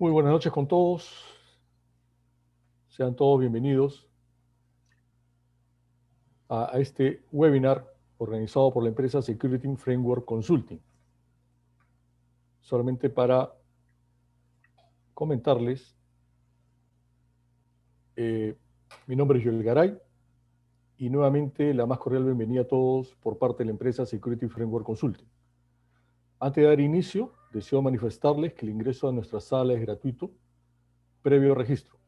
Muy buenas noches con todos. Sean todos bienvenidos a este webinar organizado por la empresa Security Framework Consulting. Solamente para comentarles, mi nombre es Joel Garay y nuevamente la más cordial bienvenida a todos por parte de la empresa Security Framework Consulting. Antes de dar inicio, deseo manifestarles que el ingreso a nuestra sala es gratuito, previo registro,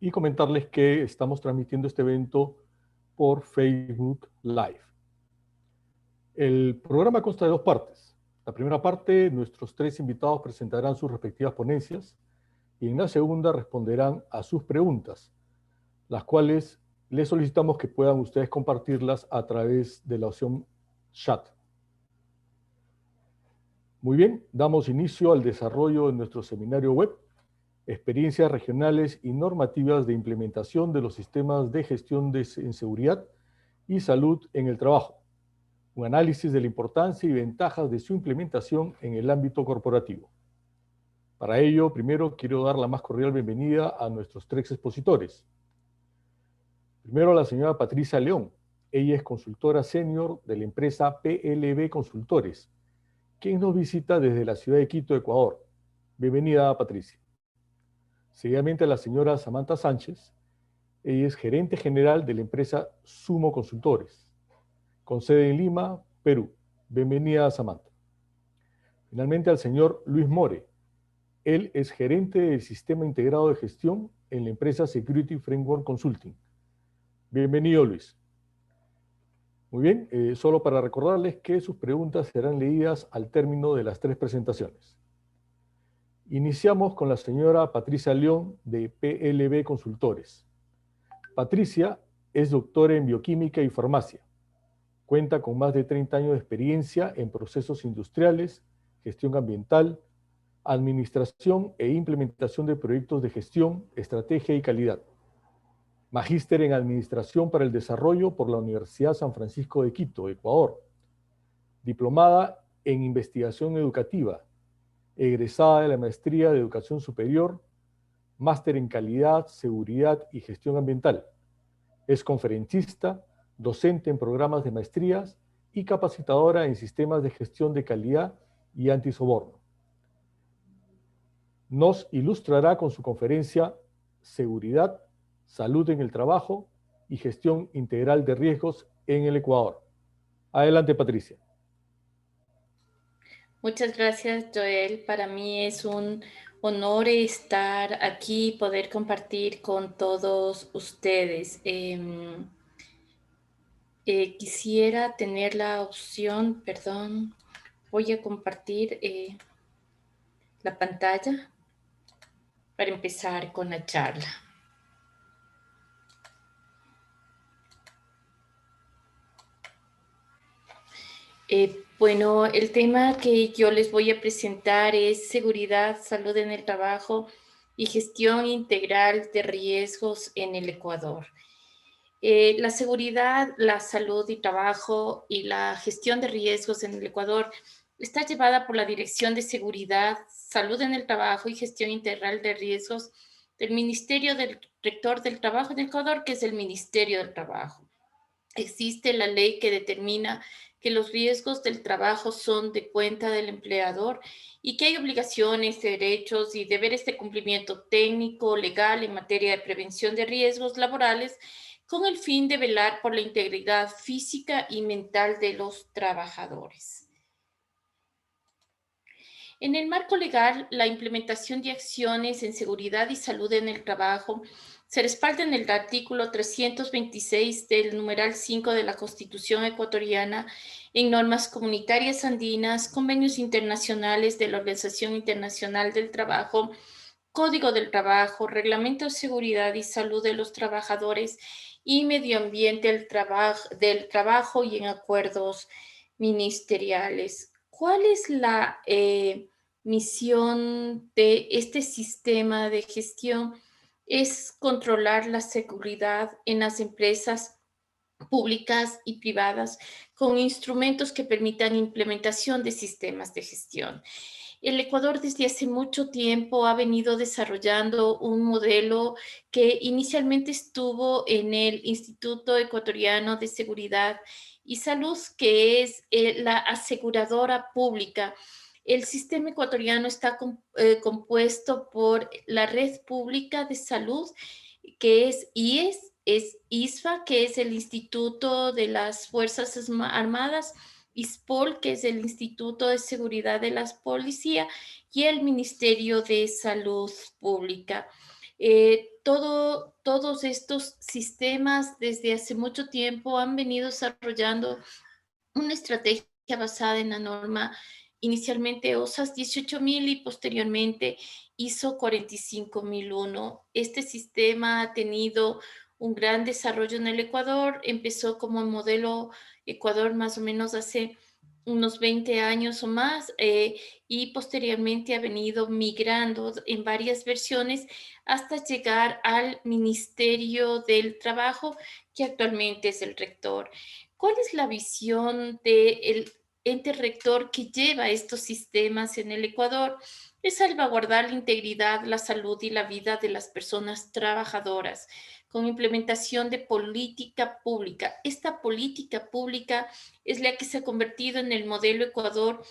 y comentarles que estamos transmitiendo este evento por Facebook Live. El programa consta de dos partes. La primera parte, nuestros tres invitados presentarán sus respectivas ponencias y en la segunda responderán a sus preguntas, las cuales les solicitamos que puedan ustedes compartirlas a través de la opción chat. Muy bien, damos inicio al desarrollo de nuestro seminario web, experiencias regionales y normativas de implementación de los sistemas de gestión en seguridad y salud en el trabajo. Un análisis de la importancia y ventajas de su implementación en el ámbito corporativo. Para ello, primero quiero dar la más cordial bienvenida a nuestros tres expositores. Primero a la señora Patricia León. Ella es consultora senior de la empresa PLB Consultores, quien nos visita desde la ciudad de Quito, Ecuador. Bienvenida, Patricia. Seguidamente a la señora Samantha Sánchez. Ella es gerente general de la empresa Sumo Consultores, con sede en Lima, Perú. Bienvenida, Samantha. Finalmente al señor Luis More. Él es gerente del Sistema Integrado de Gestión en la empresa Security Framework Consulting. Bienvenido, Luis. Muy bien, solo para recordarles que sus preguntas serán leídas al término de las tres presentaciones. Iniciamos con la señora Patricia León de PLB Consultores. Patricia es doctora en bioquímica y farmacia. Cuenta con más de 30 años de experiencia en procesos industriales, gestión ambiental, administración e implementación de proyectos de gestión, estrategia y calidad. Magíster en Administración para el Desarrollo por la Universidad San Francisco de Quito, Ecuador. Diplomada en Investigación Educativa. Egresada de la Maestría de Educación Superior. Máster en Calidad, Seguridad y Gestión Ambiental. Es conferencista, docente en programas de maestrías y capacitadora en sistemas de gestión de calidad y antisoborno. Nos ilustrará con su conferencia Seguridad, Salud en el Trabajo y Gestión Integral de Riesgos en el Ecuador. Adelante, Patricia. Muchas gracias, Joel. Para mí es un honor estar aquí y poder compartir con todos ustedes. Quisiera tener la opción, perdón, voy a compartir la pantalla para empezar con la charla. Bueno, el tema que yo les voy a presentar es seguridad, salud en el trabajo y gestión integral de riesgos en el Ecuador. La seguridad, la salud y trabajo y la gestión de riesgos en el Ecuador está llevada por la Dirección de Seguridad, Salud en el Trabajo y Gestión Integral de Riesgos del Ministerio del Rector del Trabajo en Ecuador, que es el Ministerio del Trabajo. Existe la ley que determina que los riesgos del trabajo son de cuenta del empleador y que hay obligaciones, derechos y deberes de cumplimiento técnico, legal en materia de prevención de riesgos laborales con el fin de velar por la integridad física y mental de los trabajadores. En el marco legal, la implementación de acciones en seguridad y salud en el trabajo se respalda en el artículo 326 del numeral 5 de la Constitución ecuatoriana en normas comunitarias andinas, convenios internacionales de la Organización Internacional del Trabajo, Código del Trabajo, Reglamento de Seguridad y Salud de los Trabajadores y Medio Ambiente del Trabajo y en acuerdos ministeriales. ¿Cuál es la misión de este sistema de gestión? Es controlar la seguridad en las empresas públicas y privadas con instrumentos que permitan implementación de sistemas de gestión. El Ecuador desde hace mucho tiempo ha venido desarrollando un modelo que inicialmente estuvo en el Instituto Ecuatoriano de Seguridad y Salud, que es la aseguradora pública. El sistema ecuatoriano está compuesto por la Red Pública de Salud, que es IES, es ISFA, que es el Instituto de las Fuerzas Armadas, ISPOL, que es el Instituto de Seguridad de la Policía, y el Ministerio de Salud Pública. Todos estos sistemas desde hace mucho tiempo han venido desarrollando una estrategia basada en la norma inicialmente OSAS 18.000 y posteriormente ISO 45001. Este sistema ha tenido un gran desarrollo en el Ecuador. Empezó como modelo Ecuador más o menos hace unos 20 años o más, y posteriormente ha venido migrando en varias versiones hasta llegar al Ministerio del Trabajo, que actualmente es el rector. ¿Cuál es la visión del ente rector que lleva estos sistemas en el Ecuador? Es salvaguardar la integridad, la salud y la vida de las personas trabajadoras con implementación de política pública. Esta política pública es la que se ha convertido en el modelo Ecuador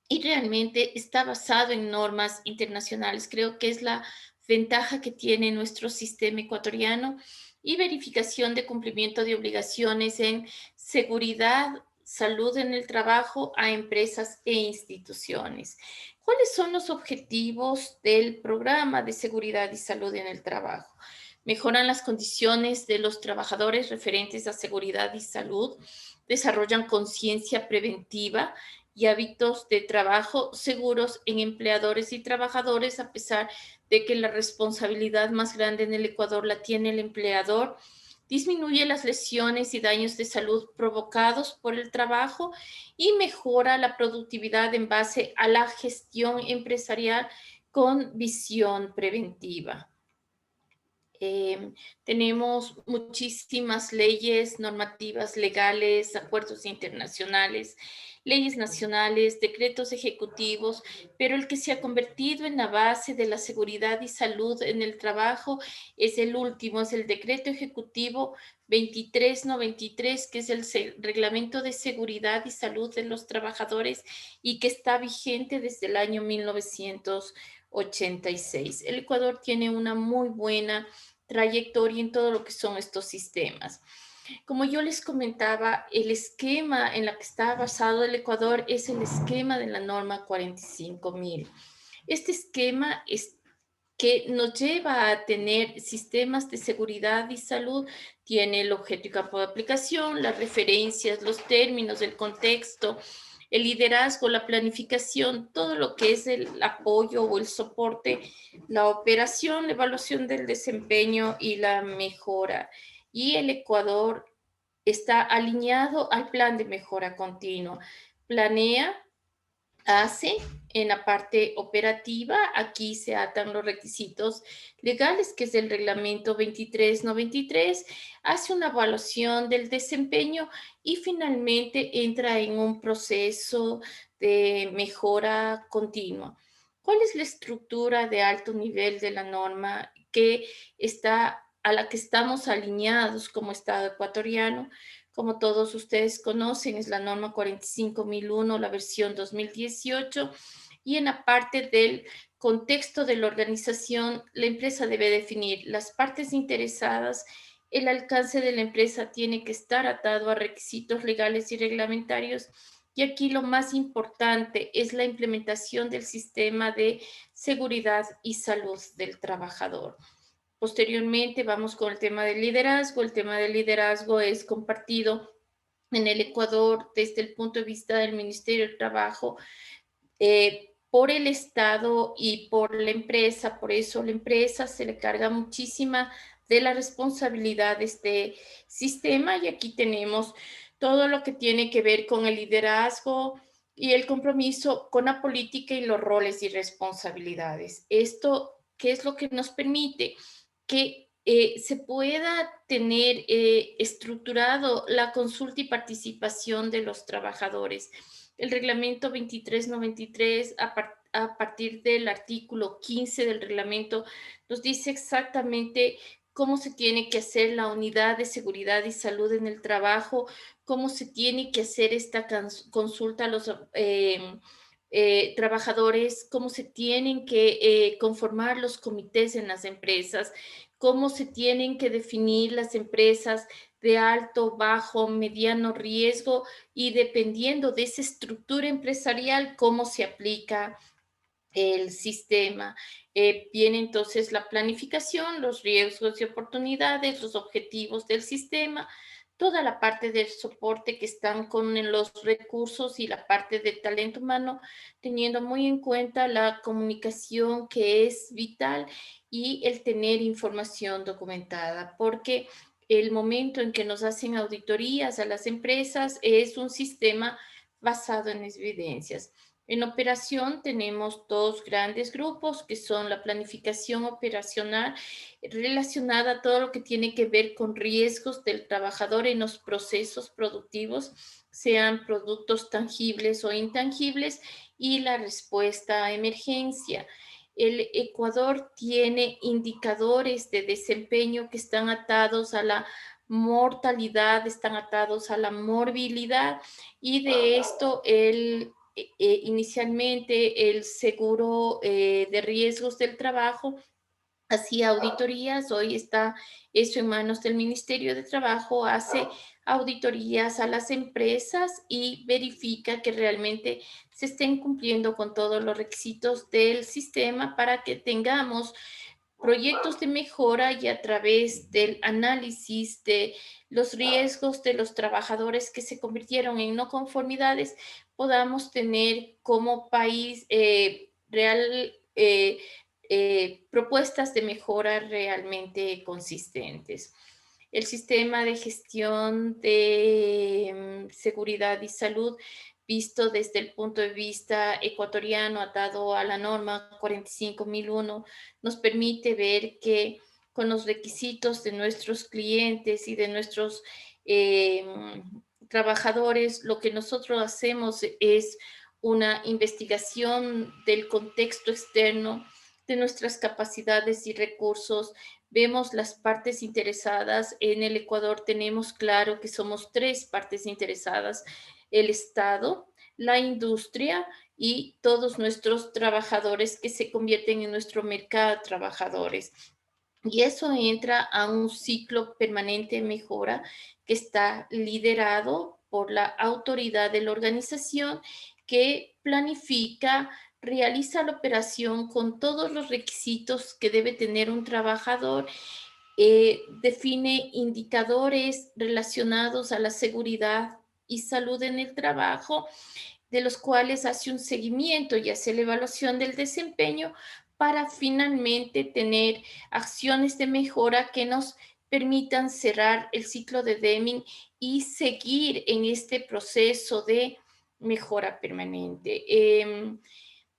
y realmente está basado en normas internacionales. Creo que es la ventaja que tiene nuestro sistema ecuatoriano, y verificación de cumplimiento de obligaciones en seguridad, salud en el trabajo a empresas e instituciones. ¿Cuáles son los objetivos del programa de seguridad y salud en el trabajo? Mejoran las condiciones de los trabajadores referentes a seguridad y salud, desarrollan conciencia preventiva y hábitos de trabajo seguros en empleadores y trabajadores, a pesar de que la responsabilidad más grande en el Ecuador la tiene el empleador. Disminuye las lesiones y daños de salud provocados por el trabajo y mejora la productividad en base a la gestión empresarial con visión preventiva. Tenemos muchísimas leyes, normativas legales, acuerdos internacionales, leyes nacionales, decretos ejecutivos, pero el que se ha convertido en la base de la seguridad y salud en el trabajo es el último, es el decreto ejecutivo 2393, que es el reglamento de seguridad y salud de los trabajadores y que está vigente desde el año 1986. El Ecuador tiene una muy buena trayectoria en todo lo que son estos sistemas. Como yo les comentaba, el esquema en la que está basado el Ecuador es el esquema de la norma 45.000. Este esquema es que nos lleva a tener sistemas de seguridad y salud, tiene el objeto y campo de aplicación, las referencias, los términos, el contexto, el liderazgo, la planificación, todo lo que es el apoyo o el soporte, la operación, la evaluación del desempeño y la mejora. Y el Ecuador está alineado al plan de mejora continua. Planea, hace en la parte operativa, aquí se atan los requisitos legales, que es el reglamento 2393, hace una evaluación del desempeño y finalmente entra en un proceso de mejora continua. ¿Cuál es la estructura de alto nivel de la norma que está a la que estamos alineados como Estado ecuatoriano? Como todos ustedes conocen, es la norma 45.001, la versión 2018, y en la parte del contexto de la organización, la empresa debe definir las partes interesadas. El alcance de la empresa tiene que estar atado a requisitos legales y reglamentarios. Y aquí lo más importante es la implementación del sistema de seguridad y salud del trabajador. Posteriormente vamos con el tema del liderazgo. El tema del liderazgo es compartido en el Ecuador desde el punto de vista del Ministerio del Trabajo, por el Estado y por la empresa. Por eso la empresa se le carga muchísima de la responsabilidad de este sistema, y aquí tenemos todo lo que tiene que ver con el liderazgo y el compromiso con la política y los roles y responsabilidades. Esto, ¿qué es lo que nos permite? Que se pueda tener estructurado la consulta y participación de los trabajadores. El reglamento 2393, a partir del artículo 15 del reglamento, nos dice exactamente cómo se tiene que hacer la unidad de seguridad y salud en el trabajo, cómo se tiene que hacer esta consulta a los trabajadores, cómo se tienen que conformar los comités en las empresas, cómo se tienen que definir las empresas de alto, bajo, mediano riesgo y dependiendo de esa estructura empresarial, cómo se aplica el sistema. Viene entonces la planificación, los riesgos y oportunidades, los objetivos del sistema, toda la parte del soporte que están con los recursos y la parte de talento humano, teniendo muy en cuenta la comunicación que es vital y el tener información documentada, porque el momento en que nos hacen auditorías a las empresas es un sistema basado en evidencias. En operación tenemos dos grandes grupos que son la planificación operacional relacionada a todo lo que tiene que ver con riesgos del trabajador en los procesos productivos, sean productos tangibles o intangibles, y la respuesta a emergencia. El Ecuador tiene indicadores de desempeño que están atados a la mortalidad, están atados a la morbilidad y de esto inicialmente el seguro de riesgos del trabajo hacía auditorías, hoy está eso en manos del Ministerio de Trabajo, hace auditorías a las empresas y verifica que realmente se estén cumpliendo con todos los requisitos del sistema para que tengamos proyectos de mejora y a través del análisis de los riesgos de los trabajadores que se convirtieron en no conformidades, podamos tener como país propuestas de mejora realmente consistentes. El sistema de gestión de seguridad y salud visto desde el punto de vista ecuatoriano atado a la norma 45001 nos permite ver que con los requisitos de nuestros clientes y de nuestros eh, trabajadores, lo que nosotros hacemos es una investigación del contexto externo, de nuestras capacidades y recursos. Vemos las partes interesadas. En el Ecuador tenemos claro que somos tres partes interesadas: el Estado, la industria y todos nuestros trabajadores que se convierten en nuestro mercado de trabajadores. Y eso entra a un ciclo permanente de mejora que está liderado por la autoridad de la organización que planifica, realiza la operación con todos los requisitos que debe tener un trabajador, define indicadores relacionados a la seguridad y salud en el trabajo, de los cuales hace un seguimiento y hace la evaluación del desempeño para finalmente tener acciones de mejora que nos permitan cerrar el ciclo de Deming y seguir en este proceso de mejora permanente.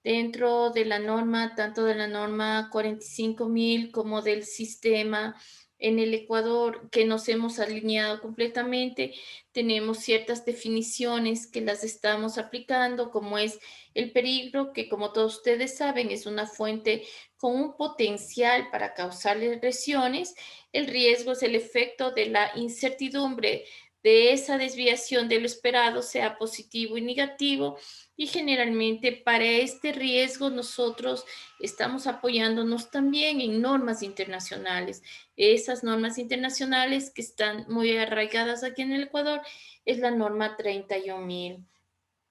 Dentro de la norma, tanto de la norma 45.000 como del sistema en el Ecuador, que nos hemos alineado completamente, tenemos ciertas definiciones que las estamos aplicando, como es el peligro, que como todos ustedes saben es una fuente con un potencial para causar lesiones. El riesgo es el efecto de la incertidumbre de esa desviación de lo esperado, sea positivo y negativo, y generalmente para este riesgo nosotros estamos apoyándonos también en normas internacionales. Esas normas internacionales que están muy arraigadas aquí en el Ecuador es la norma 31.000.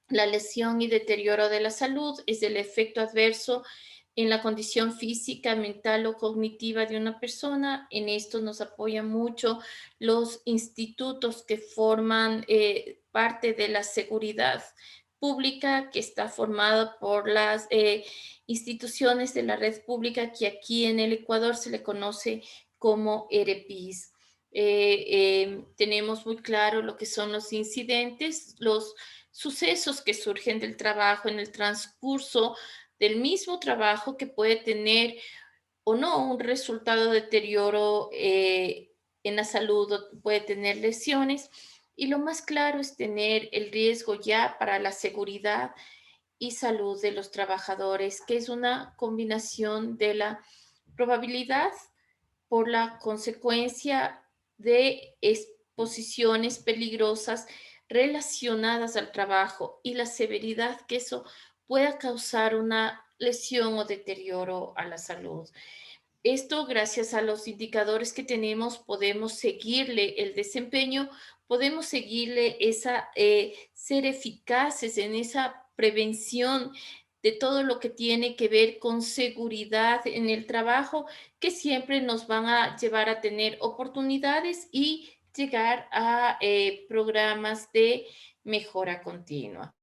La lesión y deterioro de la salud es el efecto adverso en la condición física, mental o cognitiva de una persona. En esto nos apoyan mucho los institutos que forman parte de la seguridad pública, que está formada por las instituciones de la red pública que aquí en el Ecuador se le conoce como EREPIS. Tenemos muy claro lo que son los incidentes, los sucesos que surgen del trabajo en el transcurso del mismo trabajo, que puede tener o no un resultado de deterioro en la salud, o puede tener lesiones. Y lo más claro es tener el riesgo ya para la seguridad y salud de los trabajadores, que es una combinación de la probabilidad por la consecuencia de exposiciones peligrosas relacionadas al trabajo y la severidad que eso pueda causar una lesión o deterioro a la salud. Esto, gracias a los indicadores que tenemos, podemos seguirle el desempeño, podemos seguirle esa, ser eficaces en esa prevención de todo lo que tiene que ver con seguridad en el trabajo, que siempre nos van a llevar a tener oportunidades y llegar a programas de mejora continua.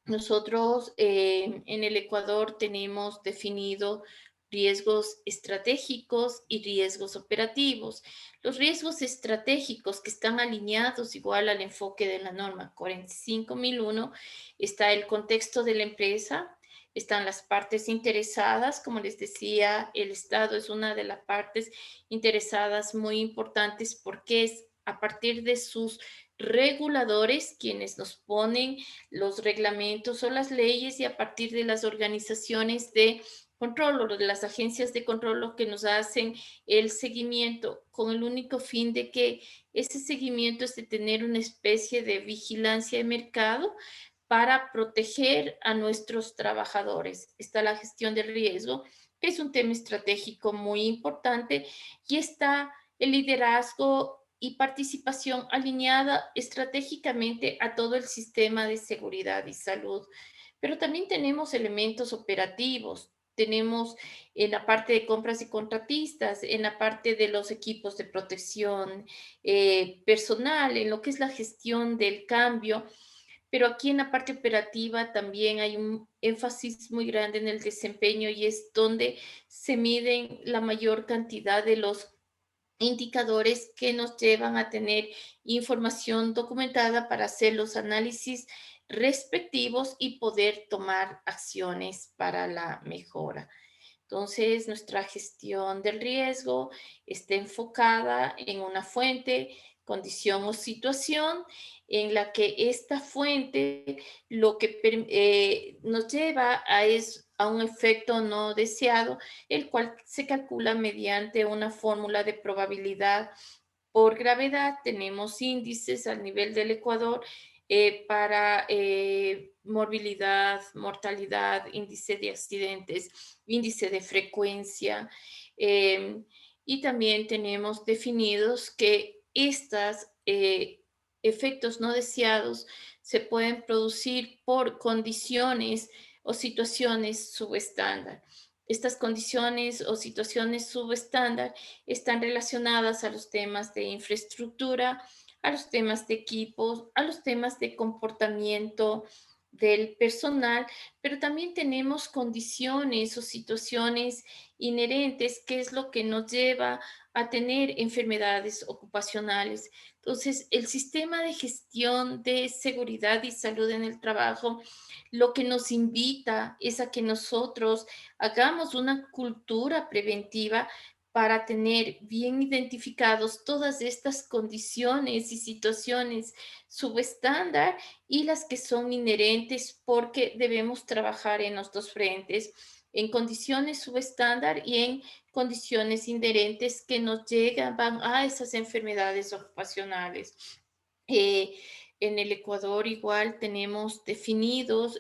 Nosotros en el Ecuador tenemos definido riesgos estratégicos y riesgos operativos. Los riesgos estratégicos que están alineados igual al enfoque de la norma 45001 está el contexto de la empresa, están las partes interesadas, como les decía, el Estado es una de las partes interesadas muy importantes porque es a partir de sus reguladores quienes nos ponen los reglamentos o las leyes y a partir de las organizaciones de control o de las agencias de control lo que nos hacen el seguimiento con el único fin de que ese seguimiento es de tener una especie de vigilancia de mercado para proteger a nuestros trabajadores. Está la gestión del riesgo, que es un tema estratégico muy importante, y está el liderazgo y participación alineada estratégicamente a todo el sistema de seguridad y salud. Pero también tenemos elementos operativos. Tenemos en la parte de compras y contratistas, en la parte de los equipos de protección personal, en lo que es la gestión del cambio, pero aquí en la parte operativa también hay un énfasis muy grande en el desempeño y es donde se miden la mayor cantidad de los indicadores que nos llevan a tener información documentada para hacer los análisis respectivos y poder tomar acciones para la mejora. Entonces, nuestra gestión del riesgo está enfocada en una fuente, condición o situación en la que esta fuente lo que nos lleva a un efecto no deseado, el cual se calcula mediante una fórmula de probabilidad por gravedad. Tenemos índices al nivel del Ecuador para morbilidad, mortalidad, índice de accidentes, índice de frecuencia. eh, y también tenemos definidos que estos efectos no deseados se pueden producir por condiciones o situaciones subestándar. Estas condiciones o situaciones subestándar están relacionadas a los temas de infraestructura, a los temas de equipos, a los temas de comportamiento del personal, pero también tenemos condiciones o situaciones inherentes, que es lo que nos lleva a tener enfermedades ocupacionales. Entonces, el sistema de gestión de seguridad y salud en el trabajo lo que nos invita es a que nosotros hagamos una cultura preventiva para tener bien identificados todas estas condiciones y situaciones subestándar y las que son inherentes, porque debemos trabajar en los dos frentes, en condiciones subestándar y en condiciones inherentes que nos llegan van a esas enfermedades ocupacionales. Eh, en el Ecuador igual tenemos definidos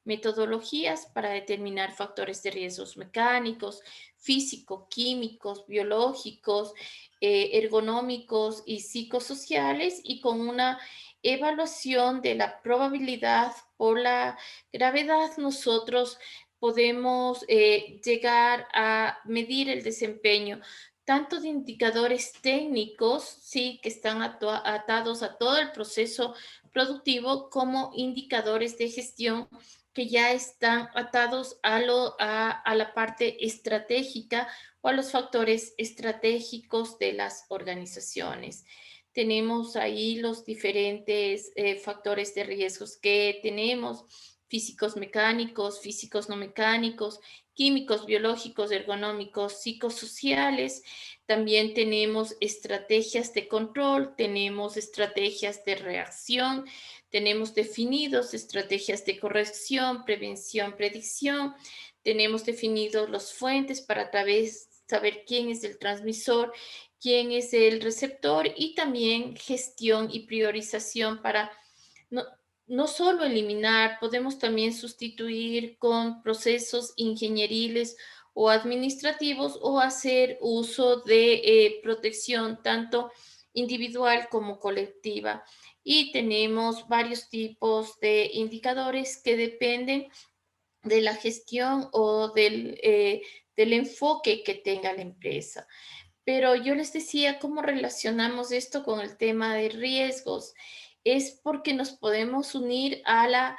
metodologías para determinar factores de riesgos mecánicos, físico, químicos, biológicos, ergonómicos y psicosociales, y con una evaluación de la probabilidad por la gravedad nosotros podemos llegar a medir el desempeño tanto de indicadores técnicos, sí, que están atados a todo el proceso productivo, como indicadores de gestión que ya están atados a la parte estratégica o a los factores estratégicos de las organizaciones. Tenemos ahí los diferentes factores de riesgos que tenemos. físicos mecánicos, físicos no mecánicos, químicos, biológicos, ergonómicos, psicosociales. También tenemos estrategias de control, tenemos estrategias de reacción, tenemos definidos estrategias de corrección, prevención, predicción. Tenemos definidos los fuentes para saber quién es el transmisor, quién es el receptor, y también gestión y priorización para no, no solo eliminar, podemos también sustituir con procesos ingenieriles o administrativos, o hacer uso de protección tanto individual como colectiva. Y tenemos varios tipos de indicadores que dependen de la gestión o del enfoque que tenga la empresa. Pero yo les decía, ¿cómo relacionamos esto con el tema de riesgos? Es porque nos podemos unir al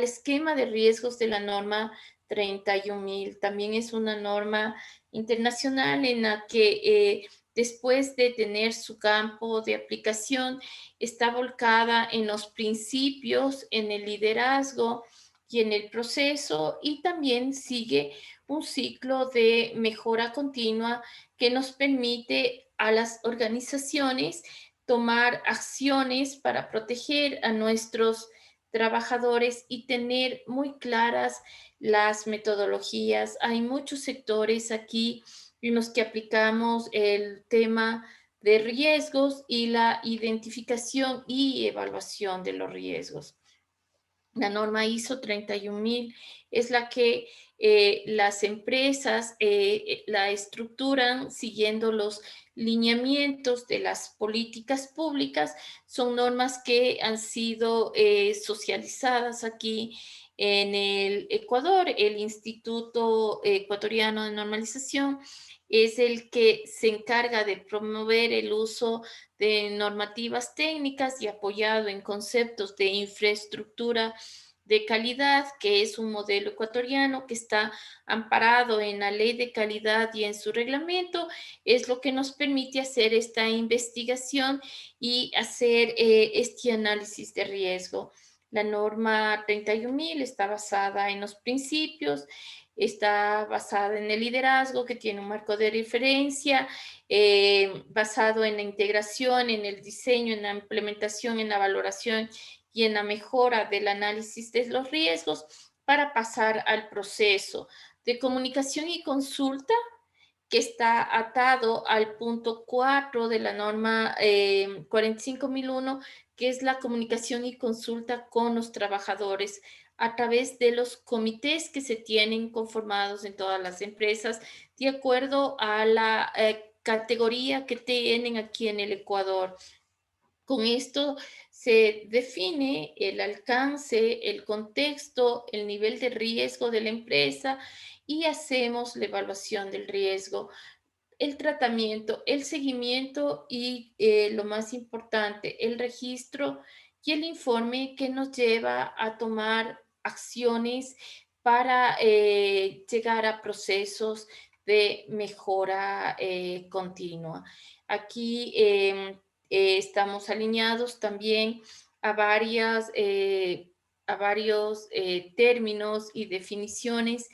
esquema de riesgos de la norma 31.000. También es una norma internacional en la que después de tener su campo de aplicación, está volcada en los principios, en el liderazgo y en el proceso, y también sigue un ciclo de mejora continua que nos permite a las organizaciones tomar acciones para proteger a nuestros trabajadores y tener muy claras las metodologías. Hay muchos sectores aquí en los que aplicamos el tema de riesgos y la identificación y evaluación de los riesgos. La norma ISO 31000 es la que las empresas la estructuran siguiendo los lineamientos de las políticas públicas. Son normas que han sido socializadas aquí en el Ecuador. El Instituto Ecuatoriano de Normalización es el que se encarga de promover el uso de normativas técnicas y apoyado en conceptos de infraestructura de calidad, que es un modelo ecuatoriano que está amparado en la ley de calidad y en su reglamento. Es lo que nos permite hacer esta investigación y hacer este análisis de riesgo. La norma 31.000 está basada en los principios, está basada en el liderazgo, que tiene un marco de referencia, basado en la integración, en el diseño, en la implementación, en la valoración y en la mejora del análisis de los riesgos, para pasar al proceso de comunicación y consulta, que está atado al punto 4 de la norma 45.001, que es la comunicación y consulta con los trabajadores a través de los comités que se tienen conformados en todas las empresas, de acuerdo a la categoría que tienen aquí en el Ecuador. Con esto se define el alcance, el contexto, el nivel de riesgo de la empresa, y hacemos la evaluación del riesgo, el tratamiento, el seguimiento y lo más importante, el registro y el informe, que nos lleva a tomar acciones para llegar a procesos de mejora continua. Aquí estamos alineados también a, a varios términos y definiciones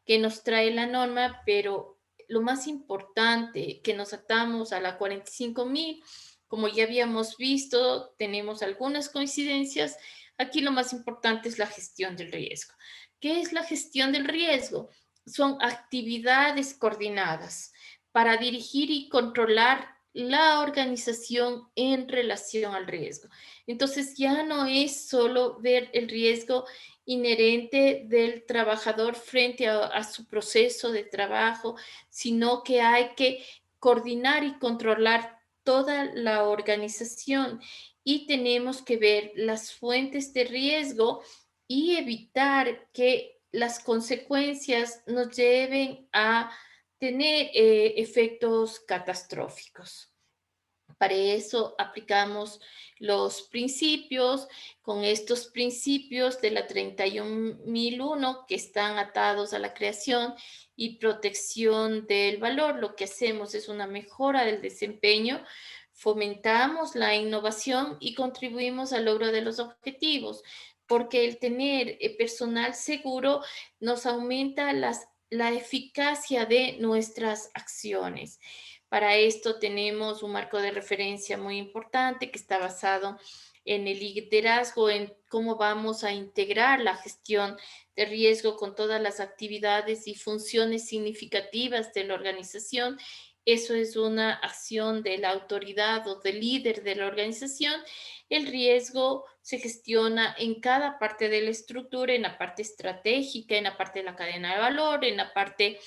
que nos trae la norma, pero lo más importante, que nos atamos a la 45.000, como ya habíamos visto, tenemos algunas coincidencias. Aquí lo más importante es la gestión del riesgo. ¿Qué es la gestión del riesgo? Son actividades coordinadas para dirigir y controlar la organización en relación al riesgo. Entonces ya no es solo ver el riesgo inherente del trabajador frente a su proceso de trabajo, sino que hay que coordinar y controlar toda la organización, y tenemos que ver las fuentes de riesgo y evitar que las consecuencias nos lleven a tener efectos catastróficos. Para eso aplicamos los principios. Con estos principios de la 31.001, que están atados a la creación y protección del valor, lo que hacemos es una mejora del desempeño, fomentamos la innovación y contribuimos al logro de los objetivos. porque el tener personal seguro nos aumenta la eficacia de nuestras acciones. Para esto tenemos un marco de referencia muy importante que está basado en el liderazgo, en cómo vamos a integrar la gestión de riesgo con todas las actividades y funciones significativas de la organización. Eso es una acción de la autoridad o del líder de la organización. El riesgo se gestiona en cada parte de la estructura, en la parte estratégica, en la parte de la cadena de valor, en la parte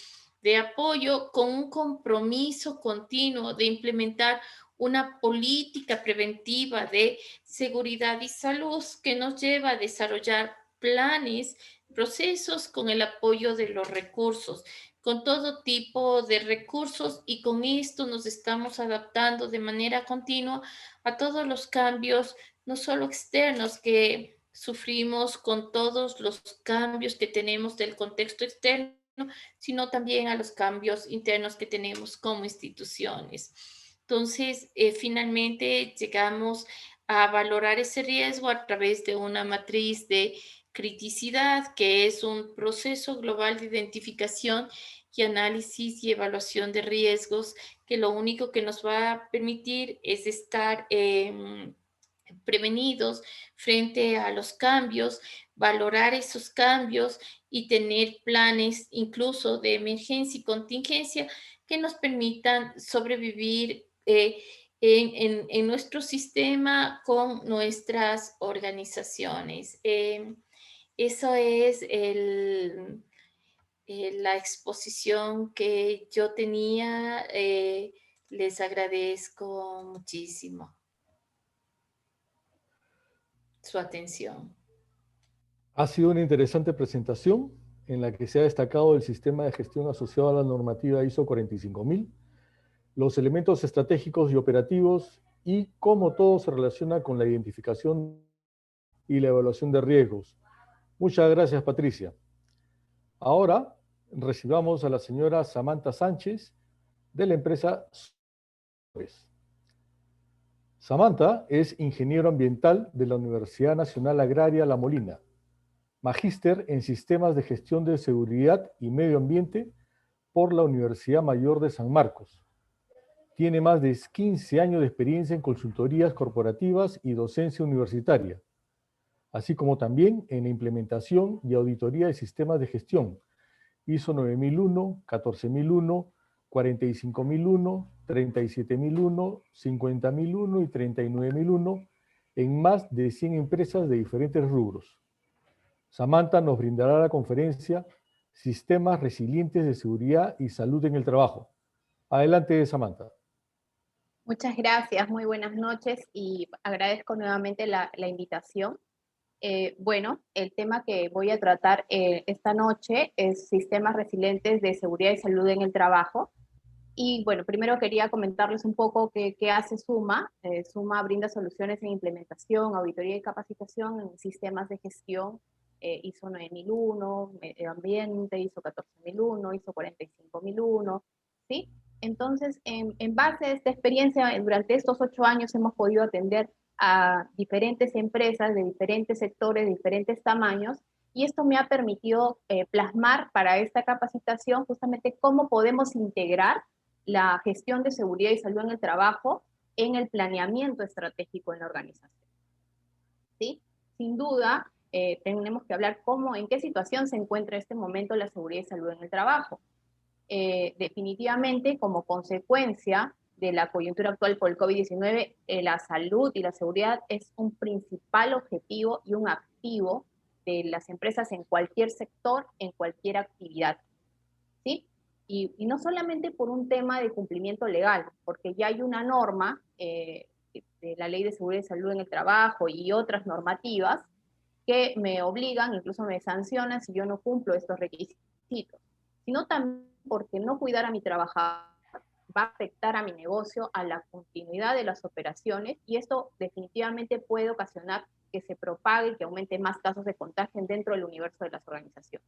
de apoyo, con un compromiso continuo de implementar una política preventiva de seguridad y salud que nos lleva a desarrollar planes, procesos con el apoyo de los recursos, con todo tipo de recursos, y con esto nos estamos adaptando de manera continua a todos los cambios, no solo externos que sufrimos con todos los cambios que tenemos del contexto externo, sino también a los cambios internos que tenemos como instituciones. Entonces, finalmente llegamos a valorar ese riesgo a través de una matriz de criticidad, que es un proceso global de identificación y análisis y evaluación de riesgos, que lo único que nos va a permitir es estar prevenidos frente a los cambios, valorar esos cambios y tener planes incluso de emergencia y contingencia que nos permitan sobrevivir en nuestro sistema con nuestras organizaciones. Eso es la exposición que yo tenía. Les agradezco muchísimo su atención. Ha sido una interesante presentación en la que se ha destacado el sistema de gestión asociado a la normativa ISO 45000, los elementos estratégicos y operativos y cómo todo se relaciona con la identificación y la evaluación de riesgos. Muchas gracias, Patricia. Ahora recibamos a la señora Samantha Sánchez de la empresa Suez. Samantha es ingeniero ambiental de la Universidad Nacional Agraria La Molina, magíster en Sistemas de Gestión de Seguridad y Medio Ambiente por la Universidad Mayor de San Marcos. Tiene más de 15 años de experiencia en consultorías corporativas y docencia universitaria, así como también en la implementación y auditoría de sistemas de gestión, ISO 9001, 14001, 45001, 37001, 50001 y 39001 en más de 100 empresas de diferentes rubros. Samantha nos brindará la conferencia Sistemas Resilientes de Seguridad y Salud en el Trabajo. Adelante, Samantha. Muchas gracias, muy buenas noches y agradezco nuevamente la invitación. Bueno, el tema que voy a tratar esta noche es sistemas resilientes de seguridad y salud en el trabajo. Y bueno, primero quería comentarles un poco qué hace SUMA. SUMA brinda soluciones en implementación, auditoría y capacitación en sistemas de gestión ISO 9001, medio ambiente, ISO 14001, ISO 45001, ¿sí? Entonces, en base a esta experiencia, durante estos 8 años hemos podido atender a diferentes empresas de diferentes sectores, de diferentes tamaños, y esto me ha permitido plasmar para esta capacitación justamente cómo podemos integrar la gestión de seguridad y salud en el trabajo en el planeamiento estratégico en la organización. ¿Sí? Sin duda, tenemos que hablar en qué situación se encuentra en este momento la seguridad y salud en el trabajo. Definitivamente, como consecuencia de la coyuntura actual por el COVID-19, la salud y la seguridad es un principal objetivo y un activo de las empresas en cualquier sector, en cualquier actividad, ¿sí? Y no solamente por un tema de cumplimiento legal, porque ya hay una norma de la Ley de Seguridad y Salud en el Trabajo y otras normativas que me obligan, incluso me sancionan si yo no cumplo estos requisitos, sino también porque no cuidar a mi trabajador va a afectar a mi negocio, a la continuidad de las operaciones, y esto definitivamente puede ocasionar que se propague y que aumente más casos de contagio dentro del universo de las organizaciones.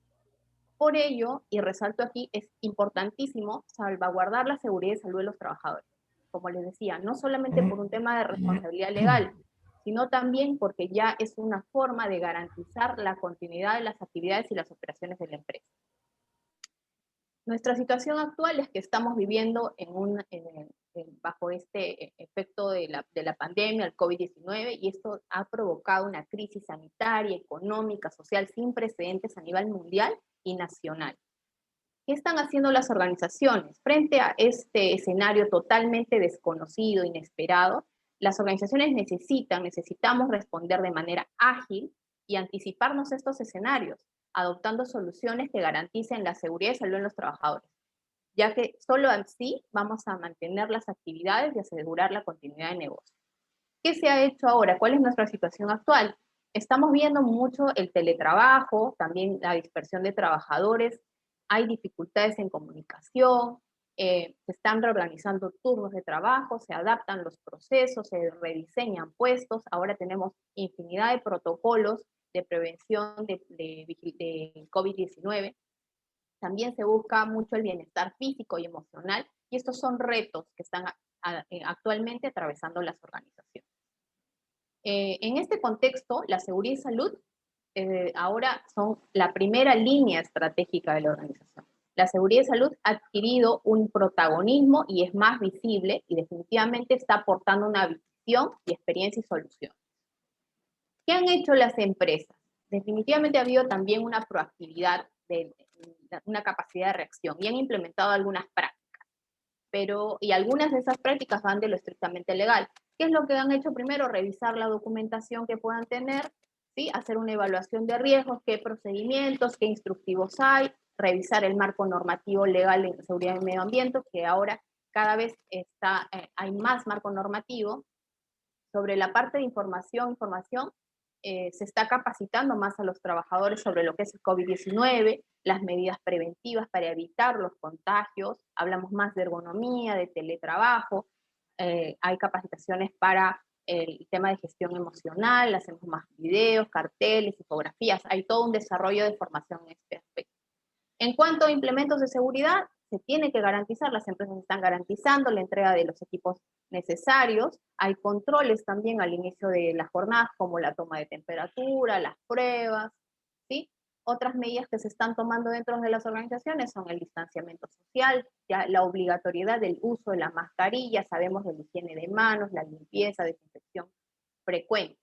Por ello, y resalto aquí, es importantísimo salvaguardar la seguridad y salud de los trabajadores. Como les decía, no solamente por un tema de responsabilidad legal, sino también porque ya es una forma de garantizar la continuidad de las actividades y las operaciones de la empresa. Nuestra situación actual es que estamos viviendo bajo este efecto de la pandemia, el COVID-19, y esto ha provocado una crisis sanitaria, económica, social sin precedentes a nivel mundial y nacional. ¿Qué están haciendo las organizaciones? Frente a este escenario totalmente desconocido, inesperado, las organizaciones necesitamos responder de manera ágil y anticiparnos a estos escenarios, adoptando soluciones que garanticen la seguridad y salud de los trabajadores, ya que solo así vamos a mantener las actividades y asegurar la continuidad de negocio. ¿Qué se ha hecho ahora? ¿Cuál es nuestra situación actual? Estamos viendo mucho el teletrabajo, también la dispersión de trabajadores, hay dificultades en comunicación, se están reorganizando turnos de trabajo, se adaptan los procesos, se rediseñan puestos, ahora tenemos infinidad de protocolos de prevención de COVID-19. También se busca mucho el bienestar físico y emocional, y estos son retos que están actualmente atravesando las organizaciones. En este contexto, la seguridad y salud ahora son la primera línea estratégica de la organización. La seguridad y salud ha adquirido un protagonismo y es más visible y definitivamente está aportando una visión y experiencia y solución. ¿Qué han hecho las empresas? Definitivamente ha habido también una proactividad, una capacidad de reacción y han implementado algunas prácticas, y algunas de esas prácticas van de lo estrictamente legal. ¿Qué es lo que han hecho? Primero, revisar la documentación que puedan tener, ¿sí? Hacer una evaluación de riesgos, qué procedimientos, qué instructivos hay, revisar el marco normativo legal en seguridad y medio ambiente, que ahora cada vez hay más marco normativo. Sobre la parte de información, se está capacitando más a los trabajadores sobre lo que es el COVID-19, las medidas preventivas para evitar los contagios, hablamos más de ergonomía, de teletrabajo, hay capacitaciones para el tema de gestión emocional, hacemos más videos, carteles, infografías, hay todo un desarrollo de formación en este aspecto. En cuanto a implementos de seguridad, se tiene que garantizar, las empresas están garantizando la entrega de los equipos necesarios, hay controles también al inicio de las jornadas, como la toma de temperatura, las pruebas, ¿sí? Otras medidas que se están tomando dentro de las organizaciones son el distanciamiento social, ya la obligatoriedad del uso de la mascarilla, sabemos de la higiene de manos, la limpieza, desinfección frecuente.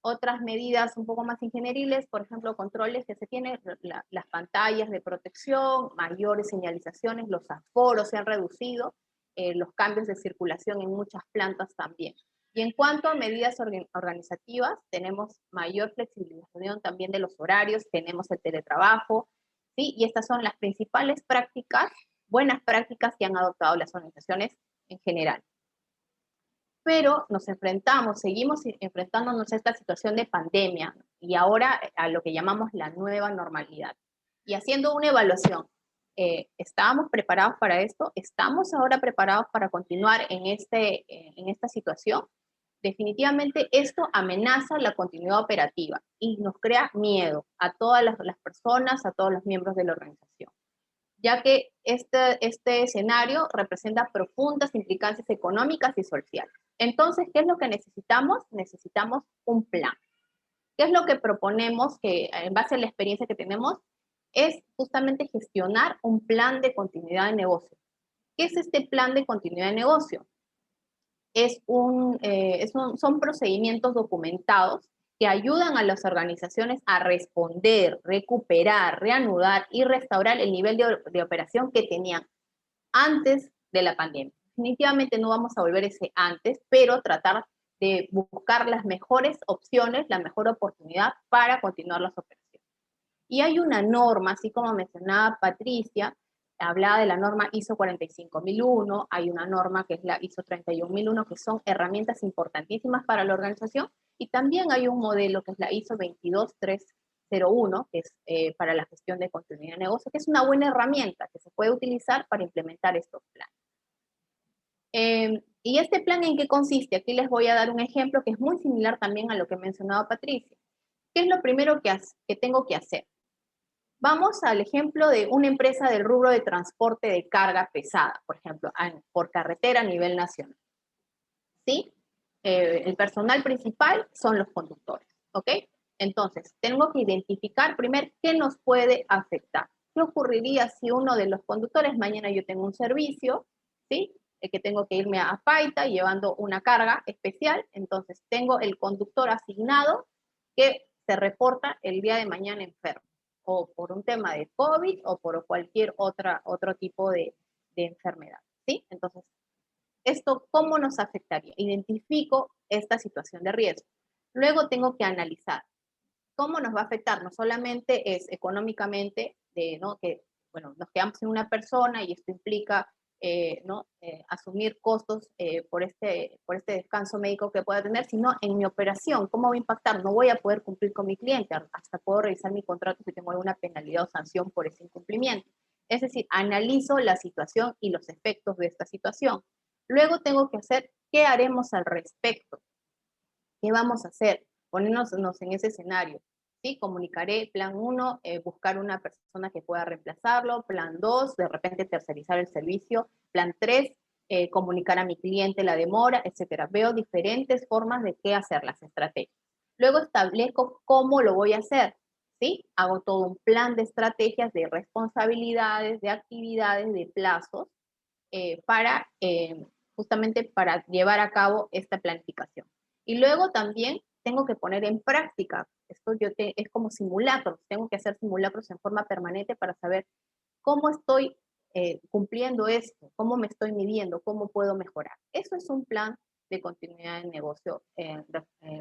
Otras medidas un poco más ingenieriles, por ejemplo, controles que se tienen, las pantallas de protección, mayores señalizaciones, los aforos se han reducido, los cambios de circulación en muchas plantas también. Y en cuanto a medidas organizativas, tenemos mayor flexibilización también de los horarios, tenemos el teletrabajo, ¿sí? Y estas son las principales prácticas, buenas prácticas que han adoptado las organizaciones en general. Pero seguimos enfrentándonos a esta situación de pandemia y ahora a lo que llamamos la nueva normalidad. Y haciendo una evaluación, ¿estábamos preparados para esto? ¿Estamos ahora preparados para continuar en esta situación? Definitivamente esto amenaza la continuidad operativa y nos crea miedo a todas las personas, a todos los miembros de la organización, ya que este escenario representa profundas implicancias económicas y sociales. Entonces, ¿qué es lo que necesitamos? Necesitamos un plan. ¿Qué es lo que proponemos? Que en base a la experiencia que tenemos, es justamente gestionar un plan de continuidad de negocio. ¿Qué es este plan de continuidad de negocio? Son procedimientos documentados que ayudan a las organizaciones a responder, recuperar, reanudar y restaurar el nivel de operación que tenían antes de la pandemia. Definitivamente no vamos a volver ese antes, pero tratar de buscar las mejores opciones, la mejor oportunidad para continuar las operaciones. Y hay una norma, así como mencionaba Patricia, hablaba de la norma ISO 45001, hay una norma que es la ISO 31001, que son herramientas importantísimas para la organización, y también hay un modelo que es la ISO 22301, que es para la gestión de continuidad de negocio, que es una buena herramienta que se puede utilizar para implementar estos planes. ¿Y este plan en qué consiste? Aquí les voy a dar un ejemplo que es muy similar también a lo que mencionaba Patricia. ¿Qué es lo primero que tengo que hacer? Vamos al ejemplo de una empresa del rubro de transporte de carga pesada, por ejemplo, por carretera a nivel nacional. ¿Sí? el personal principal son los conductores, ¿ok? Entonces, tengo que identificar primero qué nos puede afectar. ¿Qué ocurriría si uno de los conductores, mañana yo tengo un servicio, ¿sí? Que tengo que irme a Paita llevando una carga especial, entonces tengo el conductor asignado que se reporta el día de mañana enfermo, o por un tema de COVID o por cualquier otro tipo de enfermedad, ¿sí? Entonces, ¿esto cómo nos afectaría? Identifico esta situación de riesgo. Luego tengo que analizar cómo nos va a afectar. No solamente es económicamente, ¿no? Que, bueno, nos quedamos sin una persona y esto implica asumir costos por este descanso médico que pueda tener, sino en mi operación, ¿cómo va a impactar? No voy a poder cumplir con mi cliente, hasta puedo revisar mi contrato si tengo alguna penalidad o sanción por ese incumplimiento. Es decir, analizo la situación y los efectos de esta situación. Luego tengo que hacer, ¿qué haremos al respecto? ¿Qué vamos a hacer? Ponernos en ese escenario. ¿Sí? Comunicaré, plan 1, buscar una persona que pueda reemplazarlo, plan 2, de repente tercerizar el servicio, plan 3, comunicar a mi cliente la demora, etcétera. Veo diferentes formas de qué hacer las estrategias. Luego establezco cómo lo voy a hacer, ¿sí? Hago todo un plan de estrategias, de responsabilidades, de actividades, de plazos, justamente para llevar a cabo esta planificación. Y luego también tengo que poner en práctica. Esto es como simulacros. Tengo que hacer simulacros en forma permanente para saber cómo estoy cumpliendo esto, cómo me estoy midiendo, cómo puedo mejorar. Eso es un plan de continuidad de negocio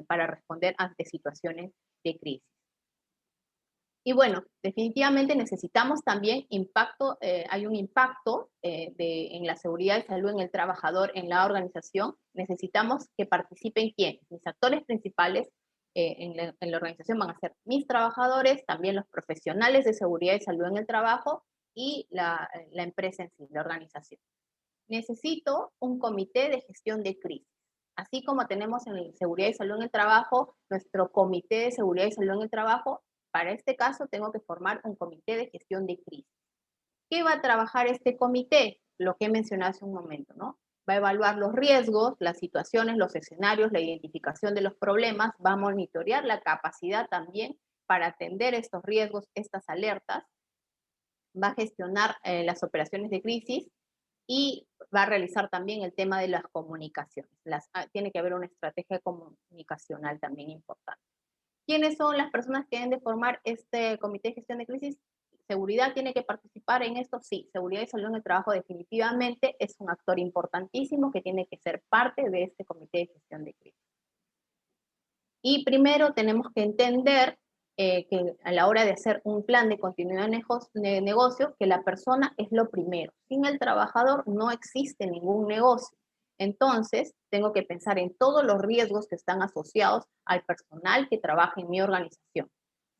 para responder ante situaciones de crisis. Y bueno, definitivamente necesitamos también impacto, hay un impacto en la seguridad y salud en el trabajador, en la organización. Necesitamos que participen ¿quiénes? Mis actores principales en la organización van a ser mis trabajadores, también los profesionales de seguridad y salud en el trabajo y la empresa en sí, la organización. Necesito un comité de gestión de crisis. Así como tenemos en seguridad y salud en el trabajo, nuestro comité de seguridad y salud en el trabajo, para este caso tengo que formar un comité de gestión de crisis. ¿Qué va a trabajar este comité? Lo que he mencionado hace un momento, ¿no? Va a evaluar los riesgos, las situaciones, los escenarios, la identificación de los problemas, va a monitorear la capacidad también para atender estos riesgos, estas alertas, va a gestionar las operaciones de crisis y va a realizar también el tema de las comunicaciones. Tiene que haber una estrategia comunicacional también importante. ¿Quiénes son las personas que deben de formar este comité de gestión de crisis? ¿Seguridad tiene que participar en esto? Sí, seguridad y salud en el trabajo definitivamente es un actor importantísimo que tiene que ser parte de este comité de gestión de crisis. Y primero tenemos que entender que a la hora de hacer un plan de continuidad de negocio, que la persona es lo primero. Sin el trabajador no existe ningún negocio. Entonces, tengo que pensar en todos los riesgos que están asociados al personal que trabaja en mi organización,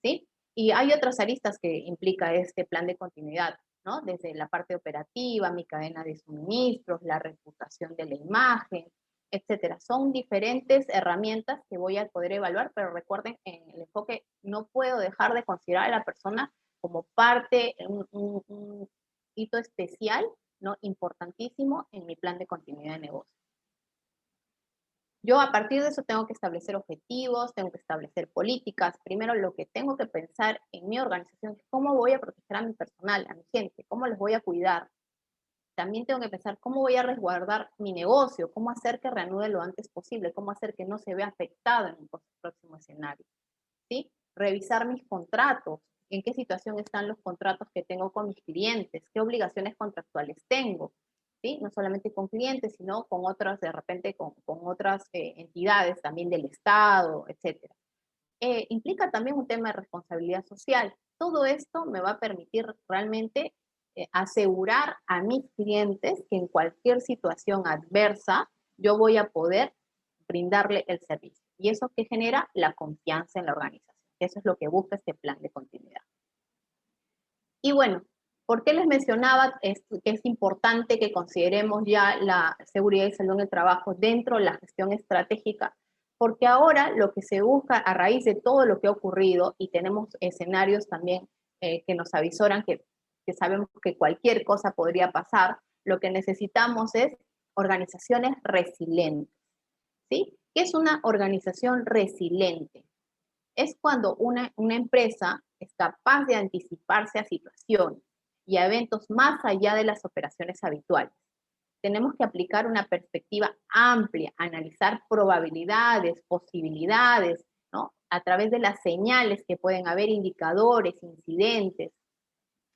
¿sí? Y hay otras aristas que implica este plan de continuidad, ¿no? Desde la parte operativa, mi cadena de suministros, la reputación de la imagen, etcétera. Son diferentes herramientas que voy a poder evaluar, pero recuerden, en el enfoque no puedo dejar de considerar a la persona como parte, un hito especial, ¿no? Importantísimo en mi plan de continuidad de negocio. Yo a partir de eso tengo que establecer objetivos, tengo que establecer políticas. Primero lo que tengo que pensar en mi organización es cómo voy a proteger a mi personal, a mi gente, cómo les voy a cuidar. También tengo que pensar cómo voy a resguardar mi negocio, cómo hacer que reanude lo antes posible, cómo hacer que no se vea afectado en un próximo escenario, ¿sí? Revisar mis contratos, en qué situación están los contratos que tengo con mis clientes, qué obligaciones contractuales tengo, ¿sí? No solamente con clientes, sino con otras, de repente con otras entidades también del Estado, etc. Implica también un tema de responsabilidad social. Todo esto me va a permitir realmente asegurar a mis clientes que en cualquier situación adversa yo voy a poder brindarle el servicio. Y eso que genera la confianza en la organización. Eso es lo que busca este plan de continuidad. Y bueno, ¿por qué les mencionaba que es importante que consideremos ya la seguridad y salud en el trabajo dentro de la gestión estratégica? Porque ahora lo que se busca a raíz de todo lo que ha ocurrido, y tenemos escenarios también que nos avisoran que sabemos que cualquier cosa podría pasar, lo que necesitamos es organizaciones resilientes, ¿sí? ¿Qué es una organización resiliente? Es cuando una empresa es capaz de anticiparse a situaciones y a eventos más allá de las operaciones habituales. Tenemos que aplicar una perspectiva amplia, analizar probabilidades, posibilidades, ¿no? A través de las señales que pueden haber, indicadores, incidentes.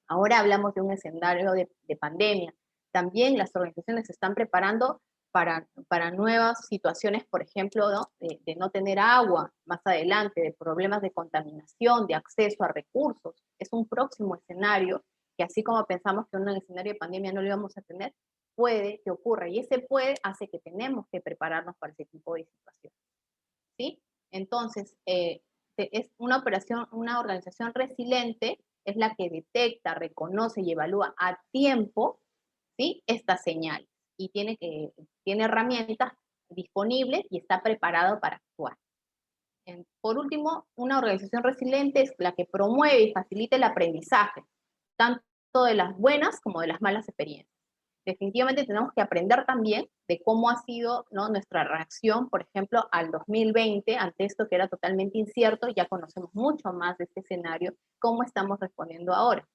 Ahora hablamos de un escenario de pandemia. También las organizaciones se están preparando para nuevas situaciones, por ejemplo, ¿no? De no tener agua más adelante, de problemas de contaminación, de acceso a recursos. Es un próximo escenario que, así como pensamos que en un escenario de pandemia no lo íbamos a tener, puede que ocurra. Y ese puede hace que tenemos que prepararnos para ese tipo de situaciones. ¿Sí? Entonces, es una organización resiliente es la que detecta, reconoce y evalúa a tiempo, ¿sí? Estas señales y tiene herramientas disponibles y está preparado para actuar. Por último, una organización resiliente es la que promueve y facilita el aprendizaje, tanto de las buenas como de las malas experiencias. Definitivamente tenemos que aprender también de cómo ha sido, ¿no?, nuestra reacción, por ejemplo, al 2020, ante esto que era totalmente incierto. Ya conocemos mucho más de este escenario, cómo estamos respondiendo ahora.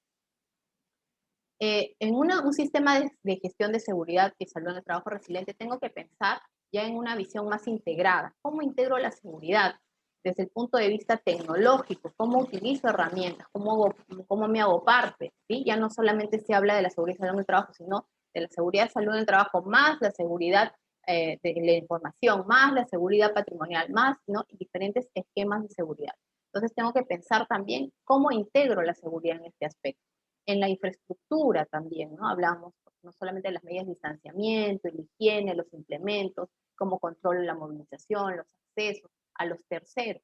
En un sistema de gestión de seguridad y salud en el trabajo resiliente, tengo que pensar ya en una visión más integrada. ¿Cómo integro la seguridad? Desde el punto de vista tecnológico, ¿cómo utilizo herramientas? ¿Cómo me hago parte? ¿Sí? Ya no solamente se habla de la seguridad y salud en el trabajo, sino de la seguridad y salud en el trabajo, más la seguridad de la información, más la seguridad patrimonial, más, ¿no?, diferentes esquemas de seguridad. Entonces tengo que pensar también cómo integro la seguridad en este aspecto. En la infraestructura también, ¿no? Hablamos no solamente de las medidas de distanciamiento, la higiene, los implementos, cómo controlo la movilización, los accesos a los terceros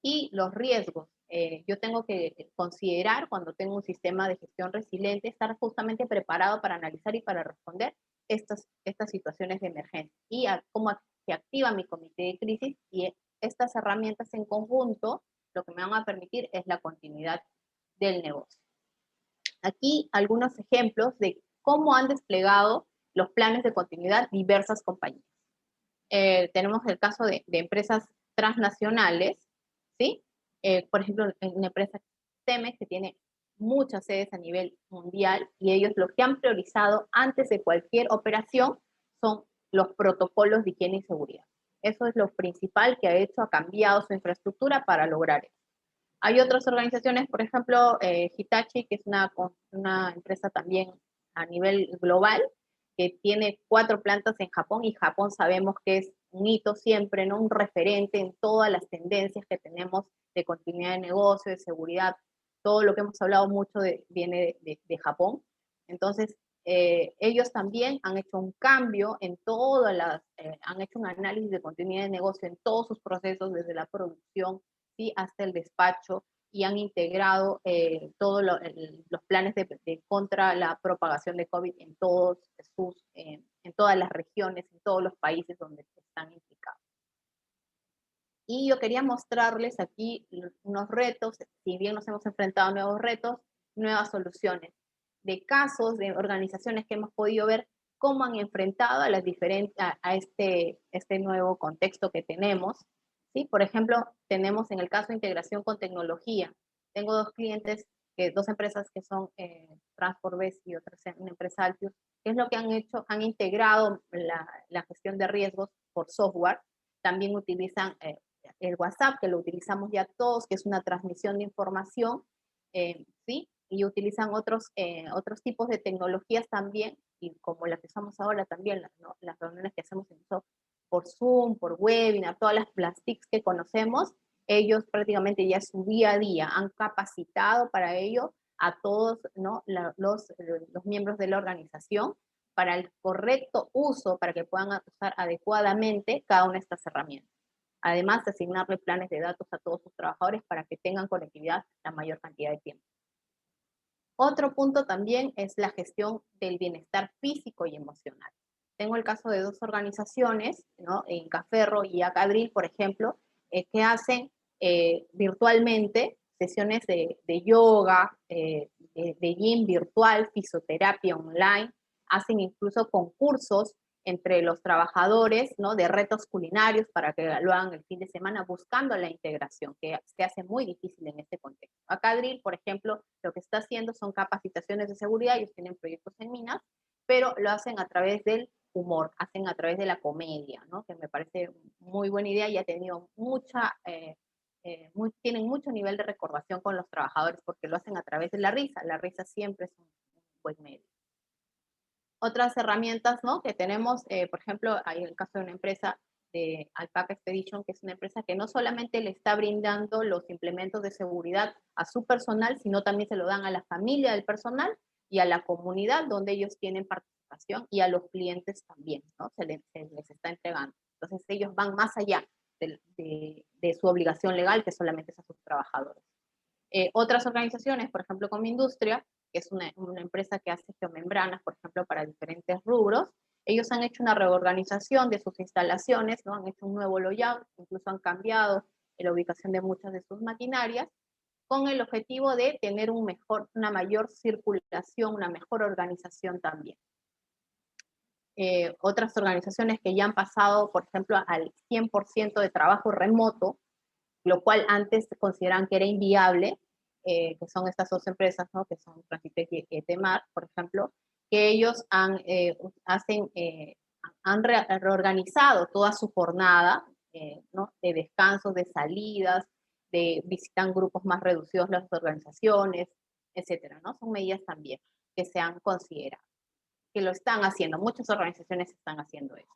y los riesgos. Yo tengo que considerar, cuando tengo un sistema de gestión resiliente, estar justamente preparado para analizar y para responder estas situaciones de emergencia y cómo se activa mi comité de crisis, y estas herramientas en conjunto lo que me van a permitir es la continuidad del negocio. Aquí algunos ejemplos de cómo han desplegado los planes de continuidad diversas compañías. Tenemos el caso de empresas transnacionales, ¿sí? Por ejemplo, una empresa Cemex, que tiene muchas sedes a nivel mundial, y ellos lo que han priorizado antes de cualquier operación son los protocolos de higiene y seguridad. Eso es lo principal que ha cambiado su infraestructura para lograr eso. Hay otras organizaciones, por ejemplo, Hitachi, que es una empresa también a nivel global, que tiene 4 plantas en Japón, y Japón sabemos que es un hito siempre, ¿no?, un referente en todas las tendencias que tenemos de continuidad de negocio, de seguridad. Todo lo que hemos hablado mucho viene de Japón. Entonces, ellos también han hecho un cambio en han hecho un análisis de continuidad de negocio en todos sus procesos, desde la producción, ¿sí?, hasta el despacho, y han integrado todos los planes contra la propagación de COVID en todas las regiones, en todos los países donde están implicados. Y yo quería mostrarles aquí unos retos, si bien nos hemos enfrentado a nuevos retos, nuevas soluciones, de casos de organizaciones que hemos podido ver cómo han enfrentado a este nuevo contexto que tenemos. ¿Sí? Por ejemplo, tenemos en el caso de integración con tecnología. Tengo 2 clientes, 2 empresas que son TransforBest y otra una empresa Altius. ¿Qué es lo que han hecho? Han integrado la gestión de riesgos por software. También utilizan el WhatsApp, que lo utilizamos ya todos, que es una transmisión de información, ¿sí? Y utilizan otros tipos de tecnologías también, y como la que usamos ahora también, las reuniones que hacemos por Zoom, por webinar, todas las TICs que conocemos, ellos prácticamente ya su día a día han capacitado para ello a todos, ¿no?, los miembros de la organización para el correcto uso, para que puedan usar adecuadamente cada una de estas herramientas. Además de asignarle planes de datos a todos sus trabajadores para que tengan conectividad la mayor cantidad de tiempo. Otro punto también es la gestión del bienestar físico y emocional. Tengo el caso de 2 organizaciones, ¿no?, en Caferro y Acadril, por ejemplo, que hacen virtualmente sesiones de yoga, de gym virtual, fisioterapia online, hacen incluso concursos entre los trabajadores, ¿no? De retos culinarios para que lo hagan el fin de semana buscando la integración, que se hace muy difícil en este contexto. Acá Drill, por ejemplo, lo que está haciendo son capacitaciones de seguridad, ellos tienen proyectos en minas, pero lo hacen a través del humor, hacen a través de la comedia, ¿no? Que me parece muy buena idea y ha tenido tienen mucho nivel de recordación con los trabajadores porque lo hacen a través de la risa siempre es un buen medio. Otras herramientas, ¿no? Que tenemos, por ejemplo, hay el caso de una empresa de Alpaca Expedition, que es una empresa que no solamente le está brindando los implementos de seguridad a su personal, sino también se lo dan a la familia del personal y a la comunidad donde ellos tienen participación y a los clientes también, ¿no? Se les está entregando. Entonces ellos van más allá de su obligación legal, que solamente es a sus trabajadores. Otras organizaciones, por ejemplo, como Industria, que es una empresa que hace geomembranas, por ejemplo, para diferentes rubros, ellos han hecho una reorganización de sus instalaciones, ¿no? Han hecho un nuevo layout, incluso han cambiado la ubicación de muchas de sus maquinarias, con el objetivo de tener una mayor circulación, una mejor organización también. Otras organizaciones que ya han pasado, por ejemplo, al 100% de trabajo remoto, lo cual antes consideraban que era inviable, que son estas dos empresas, ¿no? Que son Transitec y Etemar, por ejemplo, que ellos han reorganizado toda su jornada, ¿no? De descansos, de salidas, de visitar grupos más reducidos las organizaciones, etcétera, ¿no? Son medidas también que se han considerado, que lo están haciendo, muchas organizaciones están haciendo eso.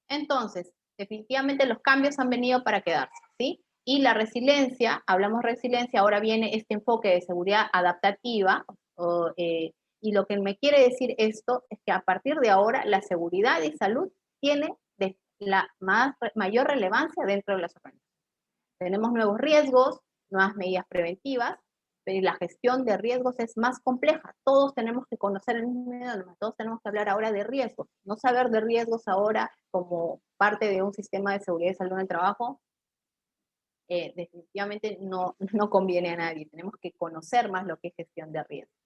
Entonces, definitivamente los cambios han venido para quedarse, ¿sí? Y la resiliencia, hablamos resiliencia, ahora viene este enfoque de seguridad adaptativa, y lo que me quiere decir esto es que a partir de ahora la seguridad y salud tiene la mayor relevancia dentro de las organizaciones. Tenemos nuevos riesgos, nuevas medidas preventivas, pero la gestión de riesgos es más compleja. Todos tenemos que conocer el mismo idioma, todos tenemos que hablar ahora de riesgos. No saber de riesgos ahora como parte de un sistema de seguridad y salud en el trabajo, definitivamente no conviene a nadie. Tenemos que conocer más lo que es gestión de riesgos.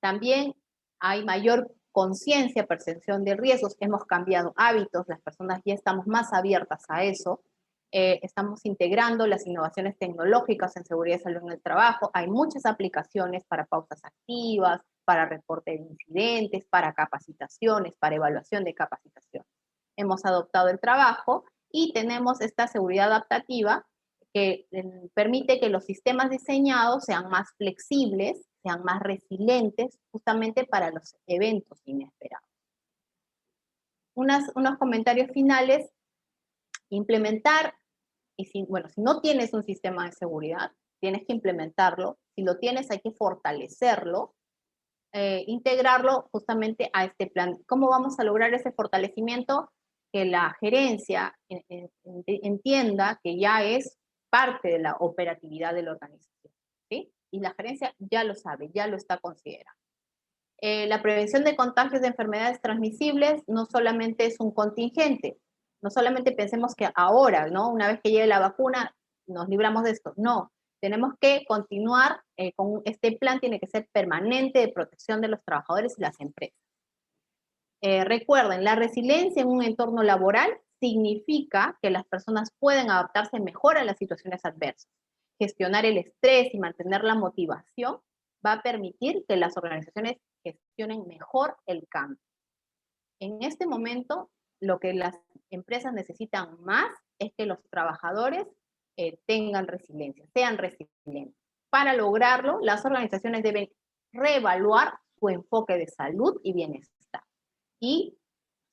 También hay mayor conciencia, percepción de riesgos. Hemos cambiado hábitos, las personas ya estamos más abiertas a eso. Estamos integrando las innovaciones tecnológicas en seguridad y salud en el trabajo. Hay muchas aplicaciones para pausas activas, para reporte de incidentes, para capacitaciones, para evaluación de capacitación. Hemos adoptado el trabajo y tenemos esta seguridad adaptativa que permite que los sistemas diseñados sean más flexibles, sean más resilientes, justamente para los eventos inesperados. Unos comentarios finales. Implementar, y si no tienes un sistema de seguridad, tienes que implementarlo. Si lo tienes, hay que fortalecerlo, integrarlo justamente a este plan. ¿Cómo vamos a lograr ese fortalecimiento? Que la gerencia entienda que ya es parte de la operatividad de la organización, ¿sí? Y la gerencia ya lo sabe, ya lo está considerando. La prevención de contagios de enfermedades transmisibles no solamente es un contingente, no solamente pensemos que ahora, ¿no? Una vez que llegue la vacuna, nos libramos de esto. No, tenemos que continuar con este plan, tiene que ser permanente de protección de los trabajadores y las empresas. Recuerden, la resiliencia en un entorno laboral significa que las personas pueden adaptarse mejor a las situaciones adversas. Gestionar el estrés y mantener la motivación va a permitir que las organizaciones gestionen mejor el cambio. En este momento, lo que las empresas necesitan más es que los trabajadores tengan resiliencia, sean resilientes. Para lograrlo, las organizaciones deben reevaluar su enfoque de salud y bienestar. Y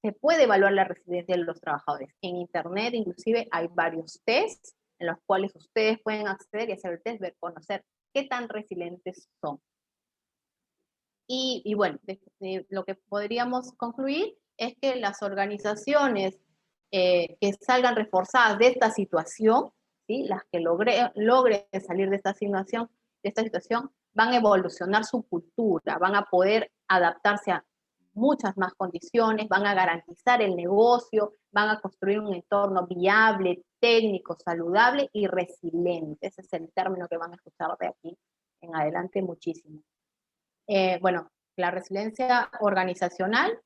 se puede evaluar la resiliencia de los trabajadores. En internet, inclusive, hay varios tests en los cuales ustedes pueden acceder y hacer el test, conocer qué tan resilientes son. Y bueno, lo que podríamos concluir es que las organizaciones que salgan reforzadas de esta situación, ¿sí? Las que logren salir de esta situación, van a evolucionar su cultura, van a poder adaptarse a muchas más condiciones, van a garantizar el negocio, van a construir un entorno viable, técnico, saludable y resiliente. Ese es el término que van a escuchar de aquí en adelante muchísimo. Bueno, la resiliencia organizacional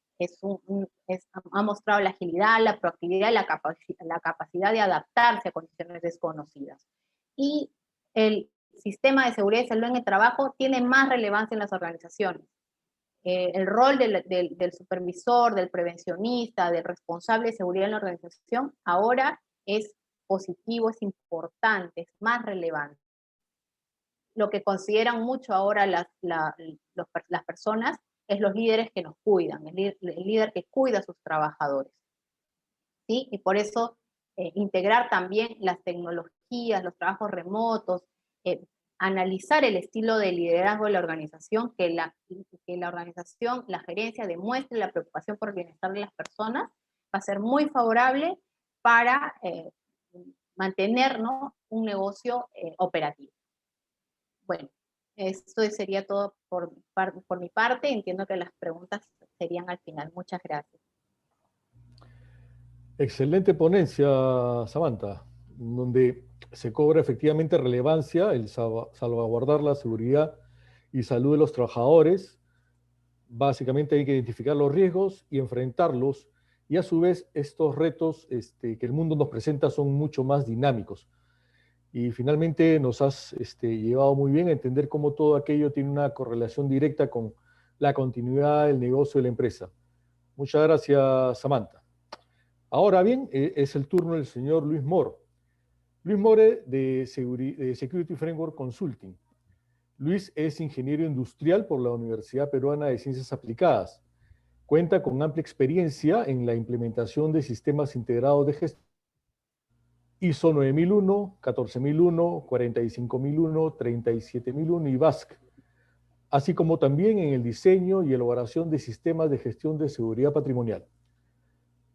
ha mostrado la agilidad, la proactividad y la capacidad de adaptarse a condiciones desconocidas. Y el sistema de seguridad y salud en el trabajo tiene más relevancia en las organizaciones. El rol del supervisor, del prevencionista, del responsable de seguridad en la organización, ahora es positivo, es importante, es más relevante. Lo que consideran mucho ahora las personas es los líderes que nos cuidan, el líder que cuida a sus trabajadores. ¿Sí? Y por eso integrar también las tecnologías, los trabajos remotos, analizar el estilo de liderazgo de la organización, que la organización, la gerencia demuestre la preocupación por el bienestar de las personas, va a ser muy favorable para mantener, ¿no?, un negocio operativo. Bueno, esto sería todo por mi parte. Entiendo que las preguntas serían al final. Muchas gracias. Excelente ponencia, Samantha, donde se cobra efectivamente relevancia el salvaguardar la seguridad y salud de los trabajadores. Básicamente hay que identificar los riesgos y enfrentarlos, y a su vez estos retos que el mundo nos presenta son mucho más dinámicos. Y finalmente nos has llevado muy bien a entender cómo todo aquello tiene una correlación directa con la continuidad del negocio de la empresa. Muchas gracias, Samantha. Ahora bien, es el turno del señor Luis Moro. Luis Moro de Security Framework Consulting. Luis es ingeniero industrial por la Universidad Peruana de Ciencias Aplicadas. Cuenta con amplia experiencia en la implementación de sistemas integrados de gestión ISO 9001, 14001, 45001, 37001 y BASC, así como también en el diseño y elaboración de sistemas de gestión de seguridad patrimonial.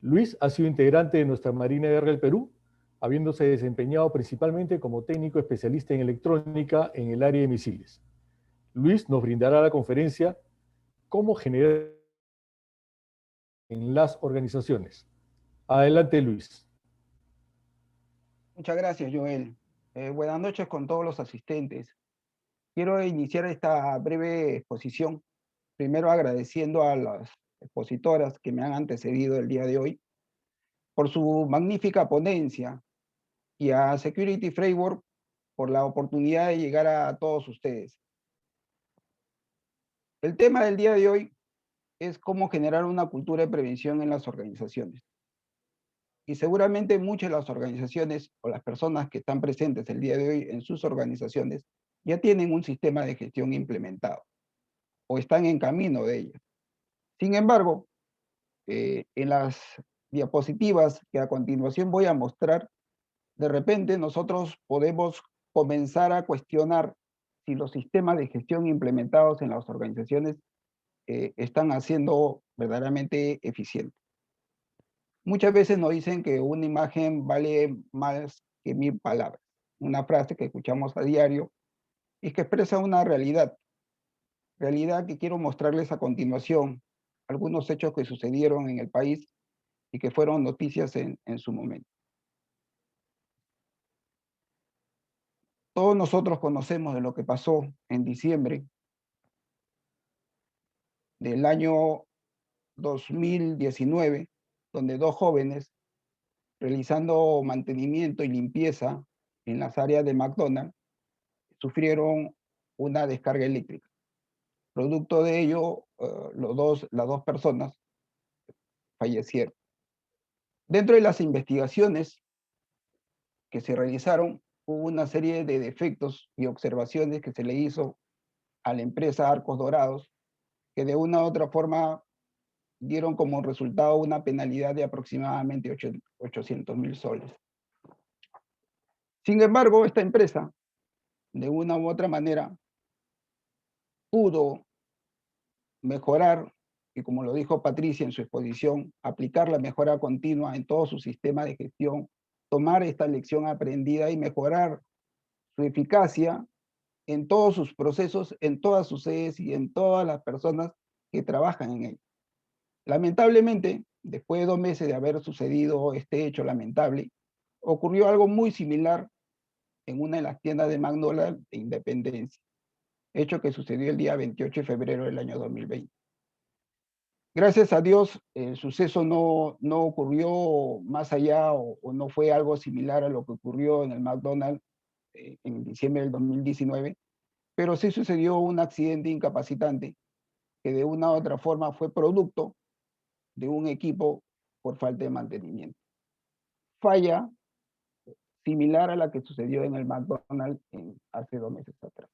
Luis ha sido integrante de nuestra Marina de Guerra del Perú, habiéndose desempeñado principalmente como técnico especialista en electrónica en el área de misiles. Luis nos brindará la conferencia Cómo generar en las organizaciones. Adelante, Luis. Muchas gracias, Joel. Buenas noches con todos los asistentes. Quiero iniciar esta breve exposición, primero agradeciendo a las expositoras que me han antecedido el día de hoy por su magnífica ponencia y a Security Framework por la oportunidad de llegar a todos ustedes. El tema del día de hoy es cómo generar una cultura de prevención en las organizaciones. Y seguramente muchas de las organizaciones o las personas que están presentes el día de hoy en sus organizaciones ya tienen un sistema de gestión implementado o están en camino de ello. Sin embargo, en las diapositivas que a continuación voy a mostrar, de repente nosotros podemos comenzar a cuestionar si los sistemas de gestión implementados en las organizaciones están haciendo verdaderamente eficientes. Muchas veces nos dicen que una imagen vale más que 1000 palabras. Una frase que escuchamos a diario y que expresa una realidad que quiero mostrarles a continuación, algunos hechos que sucedieron en el país y que fueron noticias en su momento. Todos nosotros conocemos de lo que pasó en diciembre del año 2019, donde dos jóvenes, realizando mantenimiento y limpieza en las áreas de McDonald's, sufrieron una descarga eléctrica. Producto de ello, las dos personas fallecieron. Dentro de las investigaciones que se realizaron, hubo una serie de defectos y observaciones que se le hizo a la empresa Arcos Dorados, que de una u otra forma dieron como resultado una penalidad de aproximadamente 800.000 soles. Sin embargo, esta empresa, de una u otra manera, pudo mejorar, y como lo dijo Patricia en su exposición, aplicar la mejora continua en todo su sistema de gestión, tomar esta lección aprendida y mejorar su eficacia en todos sus procesos, en todas sus sedes y en todas las personas que trabajan en él. Lamentablemente, después de 2 meses de haber sucedido este hecho lamentable, ocurrió algo muy similar en una de las tiendas de McDonald's de Independencia, hecho que sucedió el día 28 de febrero del año 2020. Gracias a Dios, el suceso no ocurrió más allá o no fue algo similar a lo que ocurrió en el McDonald's en diciembre del 2019, pero sí sucedió un accidente incapacitante que de una u otra forma fue producto de un equipo por falta de mantenimiento. Falla similar a la que sucedió en el McDonald's hace 2 meses atrás.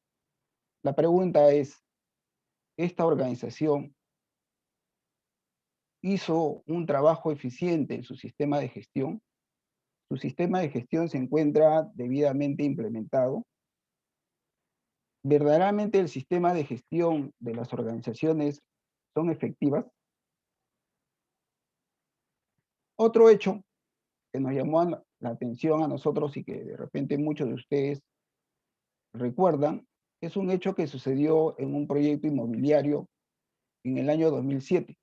La pregunta es, ¿esta organización hizo un trabajo eficiente en su sistema de gestión? ¿Su sistema de gestión se encuentra debidamente implementado? ¿Verdaderamente el sistema de gestión de las organizaciones son efectivas? Otro hecho que nos llamó la atención a nosotros y que de repente muchos de ustedes recuerdan, es un hecho que sucedió en un proyecto inmobiliario en el año 2007,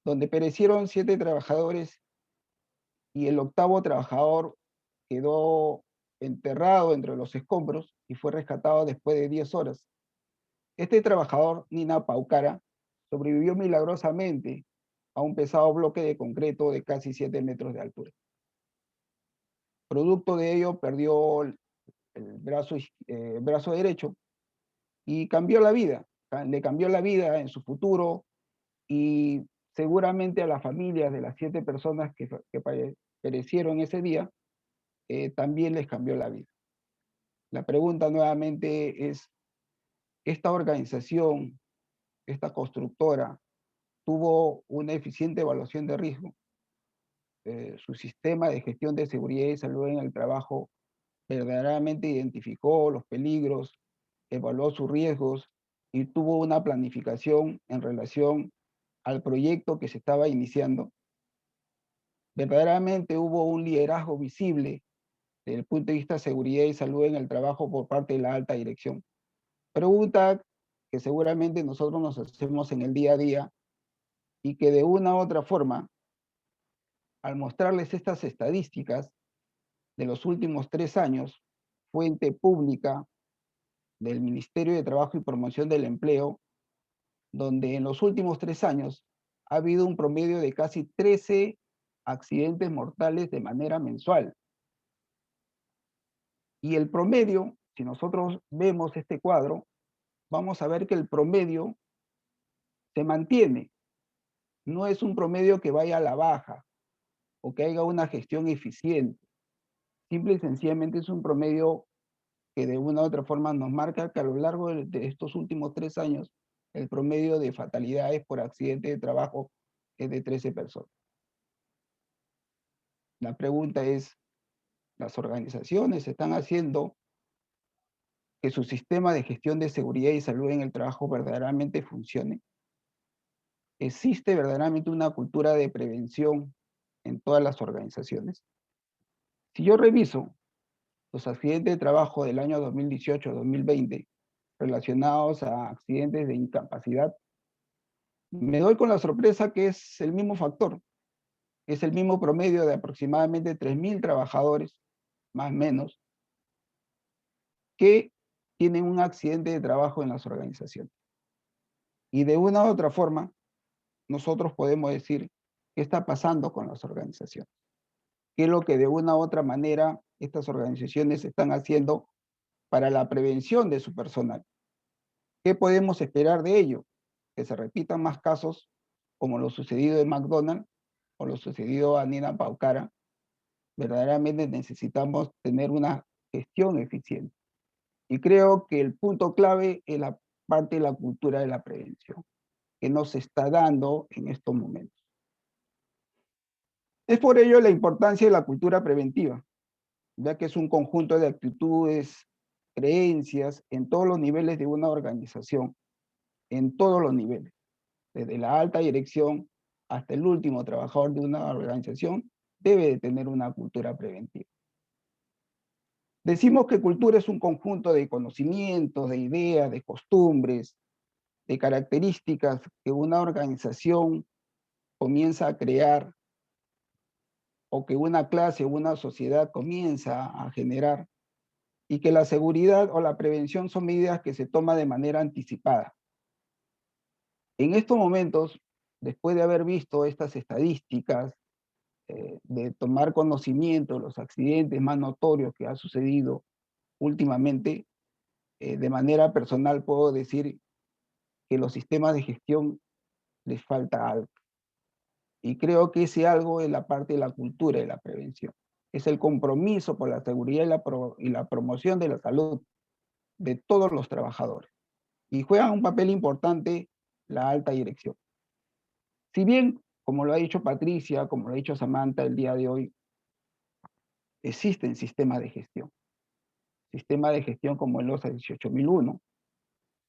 donde perecieron 7 trabajadores y el 8º trabajador quedó enterrado entre los escombros y fue rescatado después de 10 horas. Este trabajador, Nina Paucara, sobrevivió milagrosamente a un pesado bloque de concreto de casi 7 metros de altura. Producto de ello, perdió el brazo derecho y cambió la vida. Le cambió la vida en su futuro y seguramente a las familias de las 7 personas que perecieron ese día, también les cambió la vida. La pregunta nuevamente es, ¿esta organización, esta constructora, tuvo una eficiente evaluación de riesgo? Su sistema de gestión de seguridad y salud en el trabajo verdaderamente identificó los peligros, evaluó sus riesgos y tuvo una planificación en relación al proyecto que se estaba iniciando. Verdaderamente hubo un liderazgo visible desde el punto de vista de seguridad y salud en el trabajo por parte de la alta dirección. Pregunta que seguramente nosotros nos hacemos en el día a día y que de una u otra forma, al mostrarles estas estadísticas de los últimos 3 años, fuente pública del Ministerio de Trabajo y Promoción del Empleo, donde en los últimos 3 años ha habido un promedio de casi 13 accidentes mortales de manera mensual. Y el promedio, si nosotros vemos este cuadro, vamos a ver que el promedio se mantiene. No es un promedio que vaya a la baja o que haya una gestión eficiente. Simple y sencillamente es un promedio que de una u otra forma nos marca que a lo largo de estos últimos 3 años, el promedio de fatalidades por accidente de trabajo es de 13 personas. La pregunta es, ¿las organizaciones están haciendo que su sistema de gestión de seguridad y salud en el trabajo verdaderamente funcione? ¿Existe verdaderamente una cultura de prevención en todas las organizaciones? Si yo reviso los accidentes de trabajo del año 2018-2020 relacionados a accidentes de incapacidad, me doy con la sorpresa que es el mismo factor, es el mismo promedio de aproximadamente 3.000 trabajadores, más o menos, que tienen un accidente de trabajo en las organizaciones. Y de una u otra forma, nosotros podemos decir qué está pasando con las organizaciones. ¿Qué es lo que de una u otra manera estas organizaciones están haciendo para la prevención de su personal? ¿Qué podemos esperar de ello? Que se repitan más casos como lo sucedido en McDonald's o lo sucedido a Nina Paucara. Verdaderamente necesitamos tener una gestión eficiente. Y creo que el punto clave es la parte de la cultura de la prevención, que no se está dando en estos momentos. Es por ello la importancia de la cultura preventiva, ya que es un conjunto de actitudes, creencias en todos los niveles de una organización, en todos los niveles, desde la alta dirección hasta el último trabajador de una organización, debe de tener una cultura preventiva. Decimos que cultura es un conjunto de conocimientos, de ideas, de costumbres, de características que una organización comienza a crear o que una clase o una sociedad comienza a generar, y que la seguridad o la prevención son medidas que se toman de manera anticipada. En estos momentos, después de haber visto estas estadísticas, de tomar conocimiento de los accidentes más notorios que ha sucedido últimamente, de manera personal puedo decir que los sistemas de gestión les falta algo. Y creo que ese algo es la parte de la cultura de la prevención. Es el compromiso por la seguridad y la promoción de la salud de todos los trabajadores. Y juegan un papel importante la alta dirección. Si bien, como lo ha dicho Patricia, como lo ha dicho Samantha el día de hoy, existen sistemas de gestión. Sistemas de gestión como el NOSA 18001,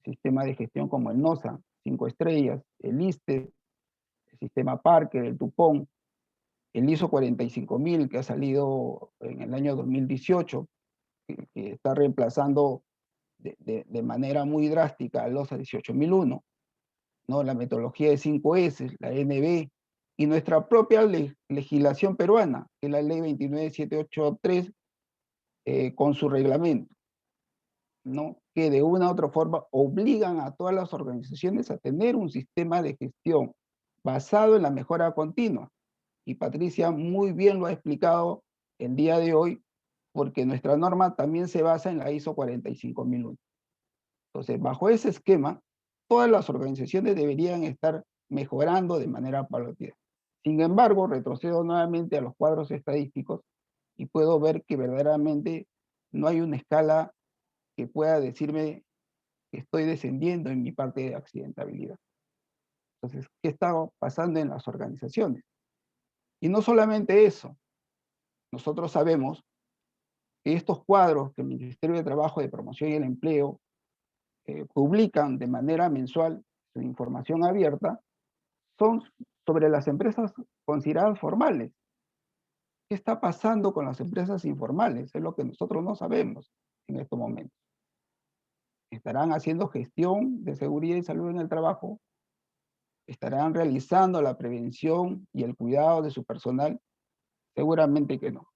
sistemas de gestión como el NOSA 5 estrellas, el ISTE, el sistema Parker, el Tupón, el ISO 45000 que ha salido en el año 2018, que está reemplazando de manera muy drástica al OSA 18001, ¿no? La metodología de 5S, la NB, y nuestra propia legislación peruana, que es la ley 29783, con su reglamento, ¿no? Que de una u otra forma obligan a todas las organizaciones a tener un sistema de gestión basado en la mejora continua. Y Patricia muy bien lo ha explicado el día de hoy, porque nuestra norma también se basa en la ISO 45001. Entonces, bajo ese esquema, todas las organizaciones deberían estar mejorando de manera paulatina. Sin embargo, retrocedo nuevamente a los cuadros estadísticos y puedo ver que verdaderamente no hay una escala que pueda decirme que estoy descendiendo en mi parte de accidentabilidad. Entonces, ¿qué está pasando en las organizaciones? Y no solamente eso, nosotros sabemos que estos cuadros que el Ministerio de Trabajo, de Promoción y el Empleo publican de manera mensual su información abierta, son sobre las empresas consideradas formales. ¿Qué está pasando con las empresas informales? Es lo que nosotros no sabemos en estos momentos. ¿Estarán haciendo gestión de seguridad y salud en el trabajo? ¿Estarán realizando la prevención y el cuidado de su personal? Seguramente que no.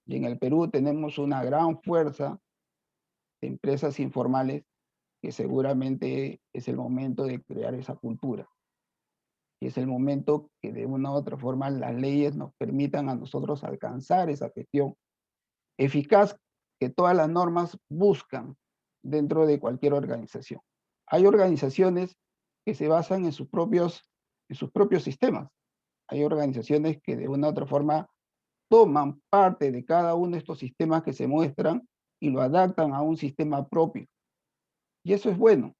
Y en el Perú tenemos una gran fuerza de empresas informales que seguramente es el momento de crear esa cultura. Y es el momento que de una u otra forma las leyes nos permitan a nosotros alcanzar esa gestión eficaz que todas las normas buscan dentro de cualquier organización. Hay organizaciones que se basan en sus propios sistemas. Hay organizaciones que de una u otra forma toman parte de cada uno de estos sistemas que se muestran y lo adaptan a un sistema propio. Y eso es bueno.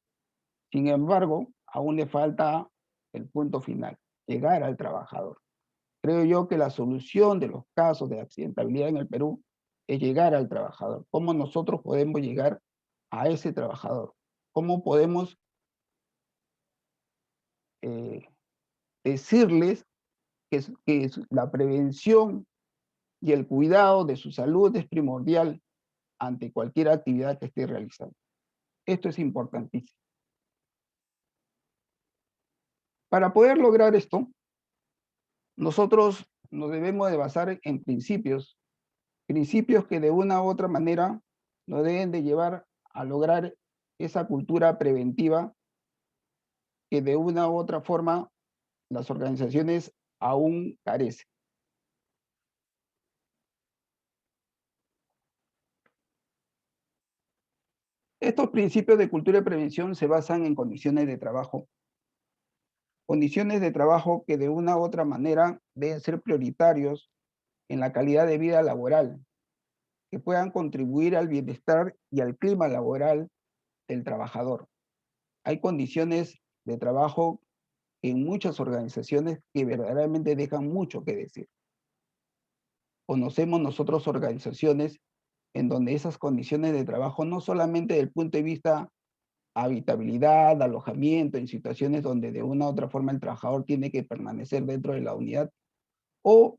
Sin embargo, aún le falta el punto final, llegar al trabajador. Creo yo que la solución de los casos de accidentabilidad en el Perú es llegar al trabajador. ¿Cómo nosotros podemos llegar a ese trabajador? ¿Cómo podemos decirles que la prevención y el cuidado de su salud es primordial ante cualquier actividad que esté realizando? Esto es importantísimo. Para poder lograr esto, nosotros nos debemos de basar en principios que de una u otra manera nos deben de llevar a lograr esa cultura preventiva que de una u otra forma las organizaciones aún carecen. Estos principios de cultura de prevención se basan en condiciones de trabajo que de una u otra manera deben ser prioritarios en la calidad de vida laboral, que puedan contribuir al bienestar y al clima laboral del trabajador. Hay condiciones de trabajo en muchas organizaciones que verdaderamente dejan mucho que decir. Conocemos nosotros organizaciones en donde esas condiciones de trabajo, no solamente desde el punto de vista habitabilidad, alojamiento, en situaciones donde de una u otra forma el trabajador tiene que permanecer dentro de la unidad, o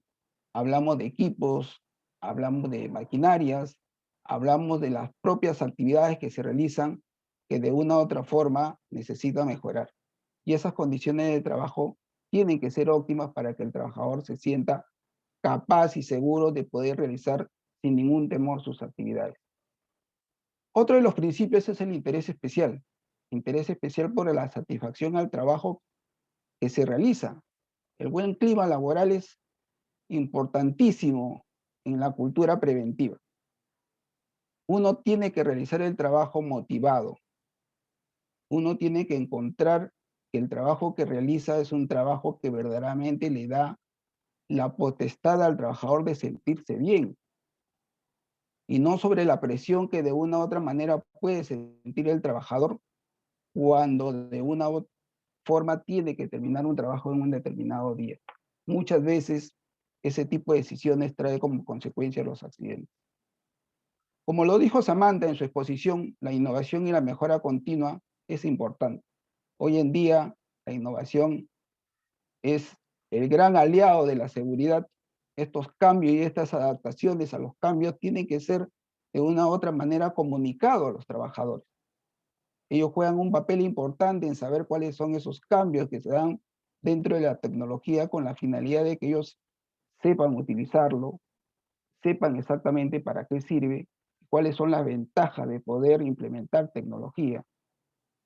hablamos de equipos, hablamos de maquinarias, hablamos de las propias actividades que se realizan que de una u otra forma necesitan mejorar. Y esas condiciones de trabajo tienen que ser óptimas para que el trabajador se sienta capaz y seguro de poder realizar sin ningún temor sus actividades. Otro de los principios es el interés especial por la satisfacción al trabajo que se realiza. El buen clima laboral es importantísimo en la cultura preventiva. Uno tiene que realizar el trabajo motivado. Uno tiene que encontrar que el trabajo que realiza es un trabajo que verdaderamente le da la potestad al trabajador de sentirse bien, y no sobre la presión que de una u otra manera puede sentir el trabajador cuando de una u otra forma tiene que terminar un trabajo en un determinado día. Muchas veces ese tipo de decisiones trae como consecuencia los accidentes. Como lo dijo Samantha en su exposición, la innovación y la mejora continua es importante. Hoy en día la innovación es el gran aliado de la seguridad. Estos cambios y estas adaptaciones a los cambios tienen que ser de una u otra manera comunicados a los trabajadores. Ellos juegan un papel importante en saber cuáles son esos cambios que se dan dentro de la tecnología con la finalidad de que ellos sepan utilizarlo, sepan exactamente para qué sirve, cuáles son las ventajas de poder implementar tecnología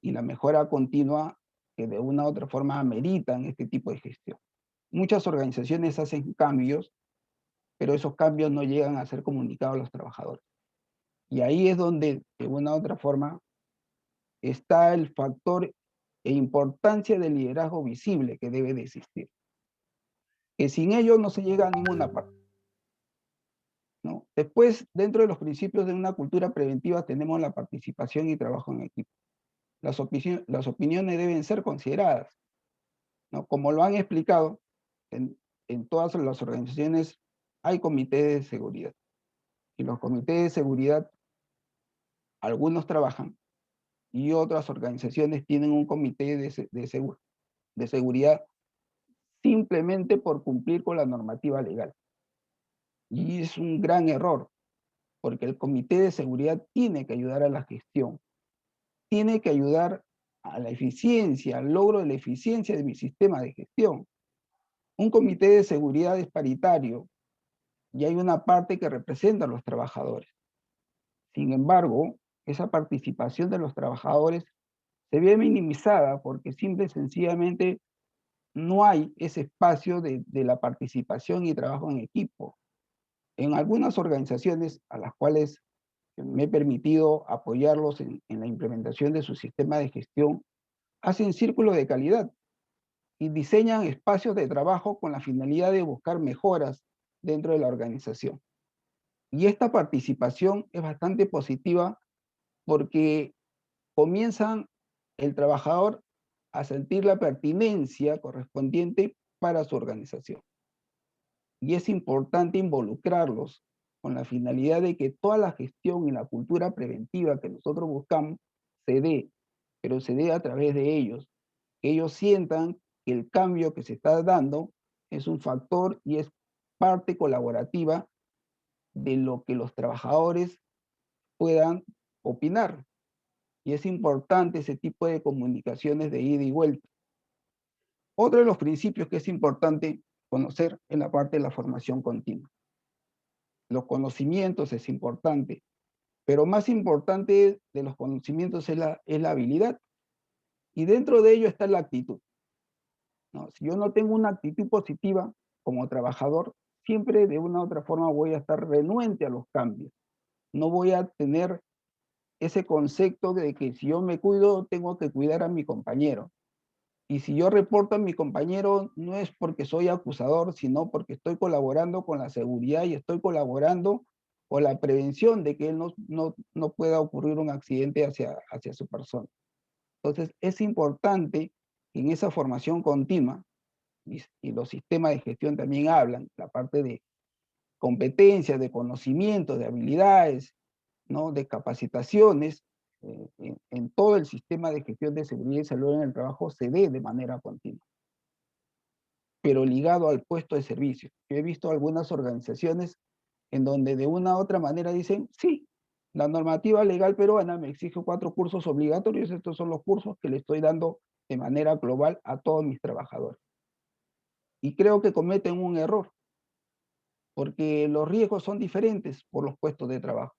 y la mejora continua que de una u otra forma ameritan este tipo de gestión. Muchas organizaciones hacen cambios, pero esos cambios no llegan a ser comunicados a los trabajadores. Y ahí es donde, de una u otra forma, está el factor e importancia del liderazgo visible que debe de existir. Que sin ello no se llega a ninguna parte, ¿no? Después, dentro de los principios de una cultura preventiva tenemos la participación y trabajo en equipo. Las opiniones deben ser consideradas, ¿no? Como lo han explicado, en todas las organizaciones hay comités de seguridad. Y los comités de seguridad, algunos trabajan y otras organizaciones tienen un comité de seguridad simplemente por cumplir con la normativa legal. Y es un gran error, porque el comité de seguridad tiene que ayudar a la gestión, tiene que ayudar a la eficiencia, al logro de la eficiencia de mi sistema de gestión. Un comité de seguridad es paritario y hay una parte que representa a los trabajadores. Sin embargo, esa participación de los trabajadores se ve minimizada porque simple y sencillamente no hay ese espacio de la participación y trabajo en equipo. En algunas organizaciones a las cuales me he permitido apoyarlos en la implementación de su sistema de gestión, hacen círculos de calidad y diseñan espacios de trabajo con la finalidad de buscar mejoras dentro de la organización. Y esta participación es bastante positiva porque comienzan el trabajador a sentir la pertinencia correspondiente para su organización. Y es importante involucrarlos con la finalidad de que toda la gestión y la cultura preventiva que nosotros buscamos se dé, pero se dé a través de ellos. Que ellos sientan que el cambio que se está dando es un factor y es parte colaborativa de lo que los trabajadores puedan opinar. Y es importante ese tipo de comunicaciones de ida y vuelta. Otro de los principios que es importante conocer es la parte de la formación continua. Los conocimientos es importante, pero más importante de los conocimientos es la habilidad. Y dentro de ello está la actitud, ¿no? Si yo no tengo una actitud positiva como trabajador, siempre de una u otra forma voy a estar renuente a los cambios. No voy a tener ese concepto de que si yo me cuido, tengo que cuidar a mi compañero. Y si yo reporto a mi compañero, no es porque soy acusador, sino porque estoy colaborando con la seguridad y estoy colaborando con la prevención de que él no pueda ocurrir un accidente hacia su persona. Entonces, es importante que en esa formación continua, y los sistemas de gestión también hablan, la parte de competencias, de conocimientos, de habilidades, ¿no? De capacitaciones, en todo el sistema de gestión de seguridad y salud en el trabajo se dé de manera continua, pero ligado al puesto de servicio. Yo he visto algunas organizaciones en donde de una u otra manera dicen, sí, la normativa legal peruana me exige 4 cursos obligatorios, estos son los cursos que le estoy dando de manera global a todos mis trabajadores. Y creo que cometen un error, porque los riesgos son diferentes por los puestos de trabajo.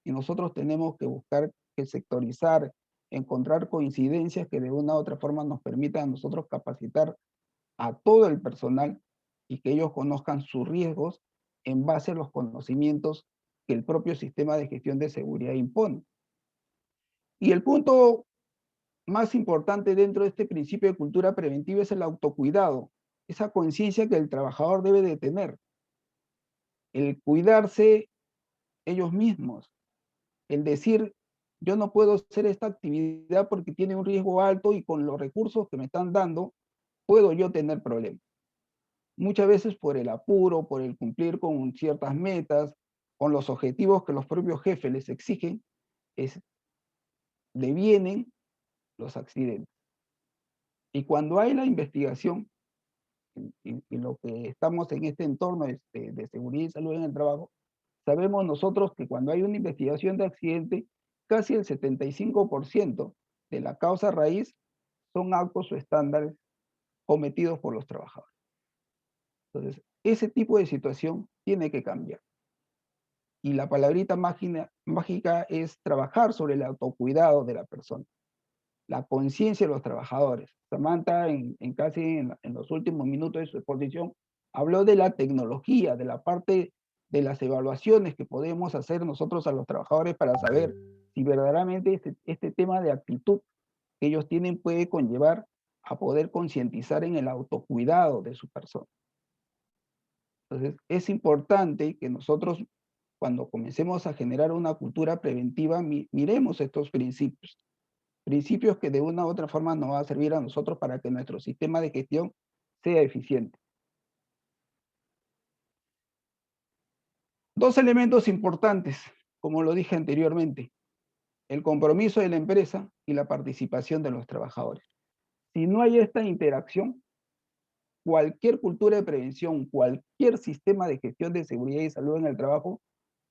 Y nosotros tenemos que buscar que sectorizar, encontrar coincidencias que de una u otra forma nos permitan a nosotros capacitar a todo el personal y que ellos conozcan sus riesgos en base a los conocimientos que el propio sistema de gestión de seguridad impone. Y el punto más importante dentro de este principio de cultura preventiva es el autocuidado, esa conciencia que el trabajador debe de tener, el cuidarse ellos mismos, el decir, yo no puedo hacer esta actividad porque tiene un riesgo alto y con los recursos que me están dando, puedo yo tener problemas. Muchas veces por el apuro, por el cumplir con ciertas metas, con los objetivos que los propios jefes les exigen, devienen los accidentes. Y cuando hay la investigación, y lo que estamos en este entorno de seguridad y salud en el trabajo, sabemos nosotros que cuando hay una investigación de accidente, casi el 75% de la causa raíz son actos o estándares cometidos por los trabajadores. Entonces, ese tipo de situación tiene que cambiar. Y la palabrita mágica es trabajar sobre el autocuidado de la persona, la conciencia de los trabajadores. Samantha, en los últimos minutos de su exposición, habló de la tecnología, de la parte de las evaluaciones que podemos hacer nosotros a los trabajadores para saber si verdaderamente este tema de actitud que ellos tienen puede conllevar a poder concientizar en el autocuidado de su persona. Entonces, es importante que nosotros, cuando comencemos a generar una cultura preventiva, miremos estos principios. Principios que de una u otra forma nos va a servir a nosotros para que nuestro sistema de gestión sea eficiente. Dos elementos importantes, como lo dije anteriormente, el compromiso de la empresa y la participación de los trabajadores. Si no hay esta interacción, cualquier cultura de prevención, cualquier sistema de gestión de seguridad y salud en el trabajo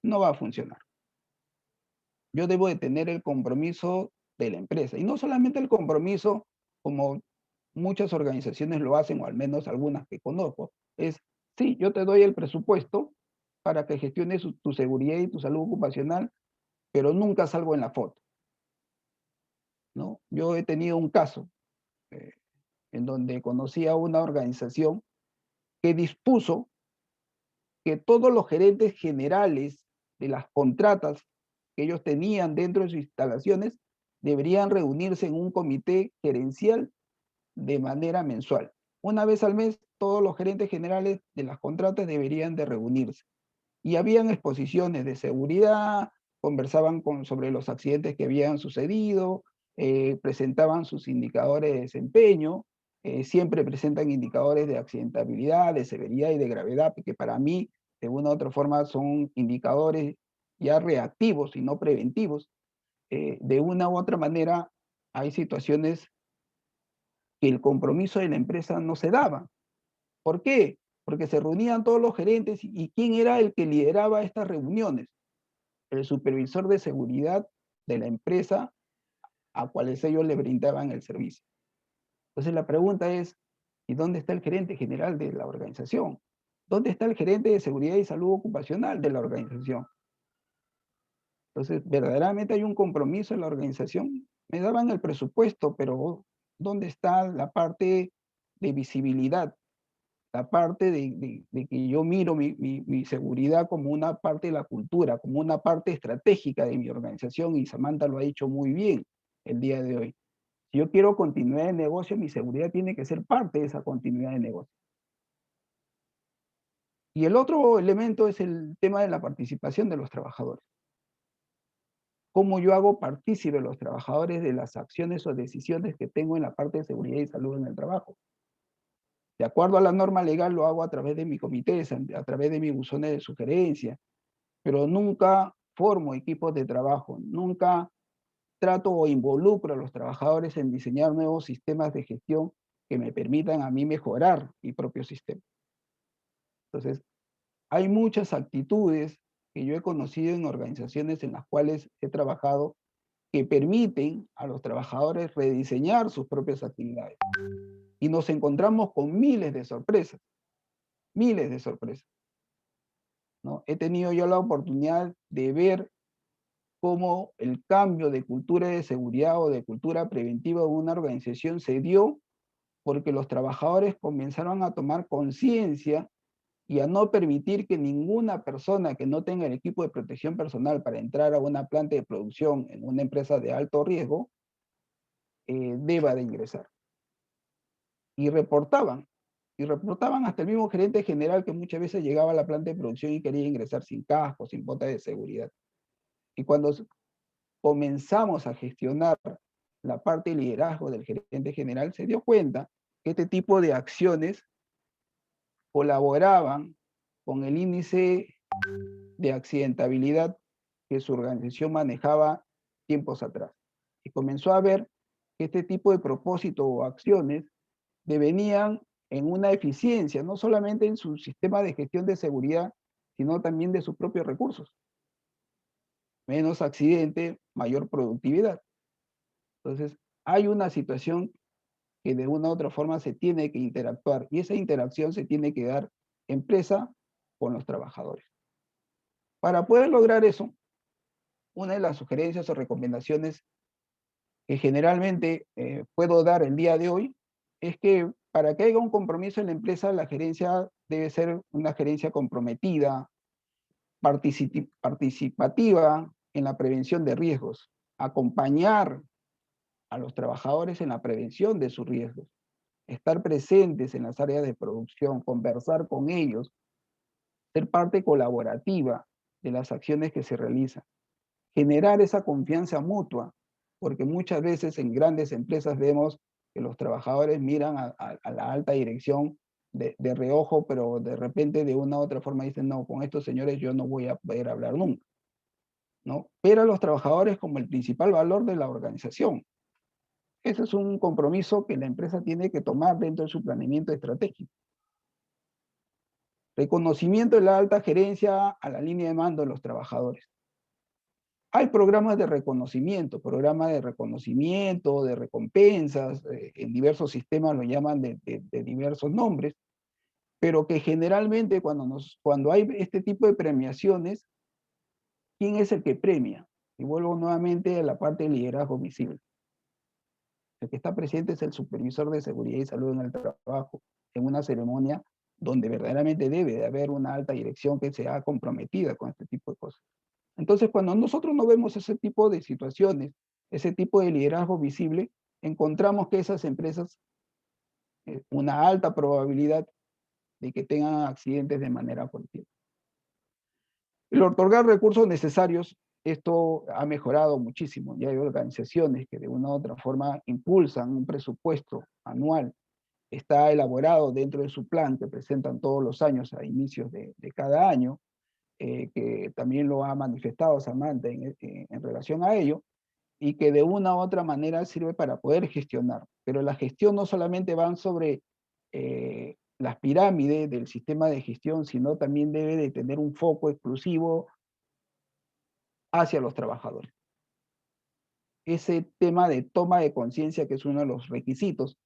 no va a funcionar. Yo debo de tener el compromiso de la empresa, y no solamente el compromiso como muchas organizaciones lo hacen, o al menos algunas que conozco, es, sí, yo te doy el presupuesto para que gestiones tu seguridad y tu salud ocupacional, pero nunca salgo en la foto, ¿no? Yo he tenido un caso en donde conocí a una organización que dispuso que todos los gerentes generales de las contratas que ellos tenían dentro de sus instalaciones deberían reunirse en un comité gerencial de manera mensual. Una vez al mes, todos los gerentes generales de las contratas deberían de reunirse. Y habían exposiciones de seguridad, conversaban sobre los accidentes que habían sucedido, presentaban sus indicadores de desempeño, siempre presentan indicadores de accidentabilidad, de severidad y de gravedad, que para mí, de una u otra forma, son indicadores ya reactivos y no preventivos. De una u otra manera, hay situaciones que el compromiso de la empresa no se daba. ¿Por qué? Porque se reunían todos los gerentes y ¿quién era el que lideraba estas reuniones? El supervisor de seguridad de la empresa a cuales ellos le brindaban el servicio. Entonces la pregunta es, ¿y dónde está el gerente general de la organización? ¿Dónde está el gerente de seguridad y salud ocupacional de la organización? Entonces, verdaderamente hay un compromiso en la organización. Me daban el presupuesto, pero ¿dónde está la parte de visibilidad? La parte de que yo miro mi seguridad como una parte de la cultura, como una parte estratégica de mi organización, y Samantha lo ha dicho muy bien el día de hoy. Si yo quiero continuidad de negocio, mi seguridad tiene que ser parte de esa continuidad de negocio. Y el otro elemento es el tema de la participación de los trabajadores. ¿Cómo yo hago partícipe a los trabajadores de las acciones o decisiones que tengo en la parte de seguridad y salud en el trabajo? De acuerdo a la norma legal lo hago a través de mi comité, a través de mis buzones de sugerencia, pero nunca formo equipos de trabajo, nunca trato o involucro a los trabajadores en diseñar nuevos sistemas de gestión que me permitan a mí mejorar mi propio sistema. Entonces, hay muchas actitudes que yo he conocido en organizaciones en las cuales he trabajado que permiten a los trabajadores rediseñar sus propias actividades. Y nos encontramos con miles de sorpresas, ¿no? He tenido yo la oportunidad de ver cómo el cambio de cultura de seguridad o de cultura preventiva de una organización se dio porque los trabajadores comenzaron a tomar conciencia y a no permitir que ninguna persona que no tenga el equipo de protección personal para entrar a una planta de producción en una empresa de alto riesgo, deba de ingresar. Y reportaban hasta el mismo gerente general que muchas veces llegaba a la planta de producción y quería ingresar sin casco, sin bota de seguridad. Y cuando comenzamos a gestionar la parte de liderazgo del gerente general, se dio cuenta que este tipo de acciones colaboraban con el índice de accidentabilidad que su organización manejaba tiempos atrás. Y comenzó a ver que este tipo de propósito o acciones devenían en una eficiencia, no solamente en su sistema de gestión de seguridad, sino también de sus propios recursos. Menos accidente, mayor productividad. Entonces, hay una situación que de una u otra forma se tiene que interactuar y esa interacción se tiene que dar empresa con los trabajadores. Para poder lograr eso, una de las sugerencias o recomendaciones que generalmente puedo dar el día de hoy es que para que haya un compromiso en la empresa, la gerencia debe ser una gerencia comprometida, participativa en la prevención de riesgos, acompañar a los trabajadores en la prevención de sus riesgos, estar presentes en las áreas de producción, conversar con ellos, ser parte colaborativa de las acciones que se realizan, generar esa confianza mutua, porque muchas veces en grandes empresas vemos que los trabajadores miran a la alta dirección de reojo, pero de repente de una u otra forma dicen, no, con estos señores yo no voy a poder hablar nunca, ¿no? Pero a los trabajadores como el principal valor de la organización. Ese es un compromiso que la empresa tiene que tomar dentro de su planeamiento estratégico. Reconocimiento de la alta gerencia a la línea de mando de los trabajadores. Hay programas de reconocimiento, de recompensas, en diversos sistemas lo llaman de diversos nombres, pero que generalmente cuando hay este tipo de premiaciones, ¿quién es el que premia? Y vuelvo nuevamente a la parte de liderazgo visible. El que está presente es el supervisor de seguridad y salud en el trabajo, en una ceremonia donde verdaderamente debe de haber una alta dirección que sea comprometida con este tipo de cosas. Entonces, cuando nosotros no vemos ese tipo de situaciones, ese tipo de liderazgo visible, encontramos que esas empresas, una alta probabilidad de que tengan accidentes de manera continua. El otorgar recursos necesarios, esto ha mejorado muchísimo. Ya hay organizaciones que de una u otra forma impulsan un presupuesto anual. Está elaborado dentro de su plan que presentan todos los años a inicios de cada año, que también lo ha manifestado Samantha en relación a ello, y que de una u otra manera sirve para poder gestionar. Pero la gestión no solamente va sobre las pirámides del sistema de gestión, sino también debe de tener un foco exclusivo hacia los trabajadores. Ese tema de toma de conciencia, que es uno de los requisitos,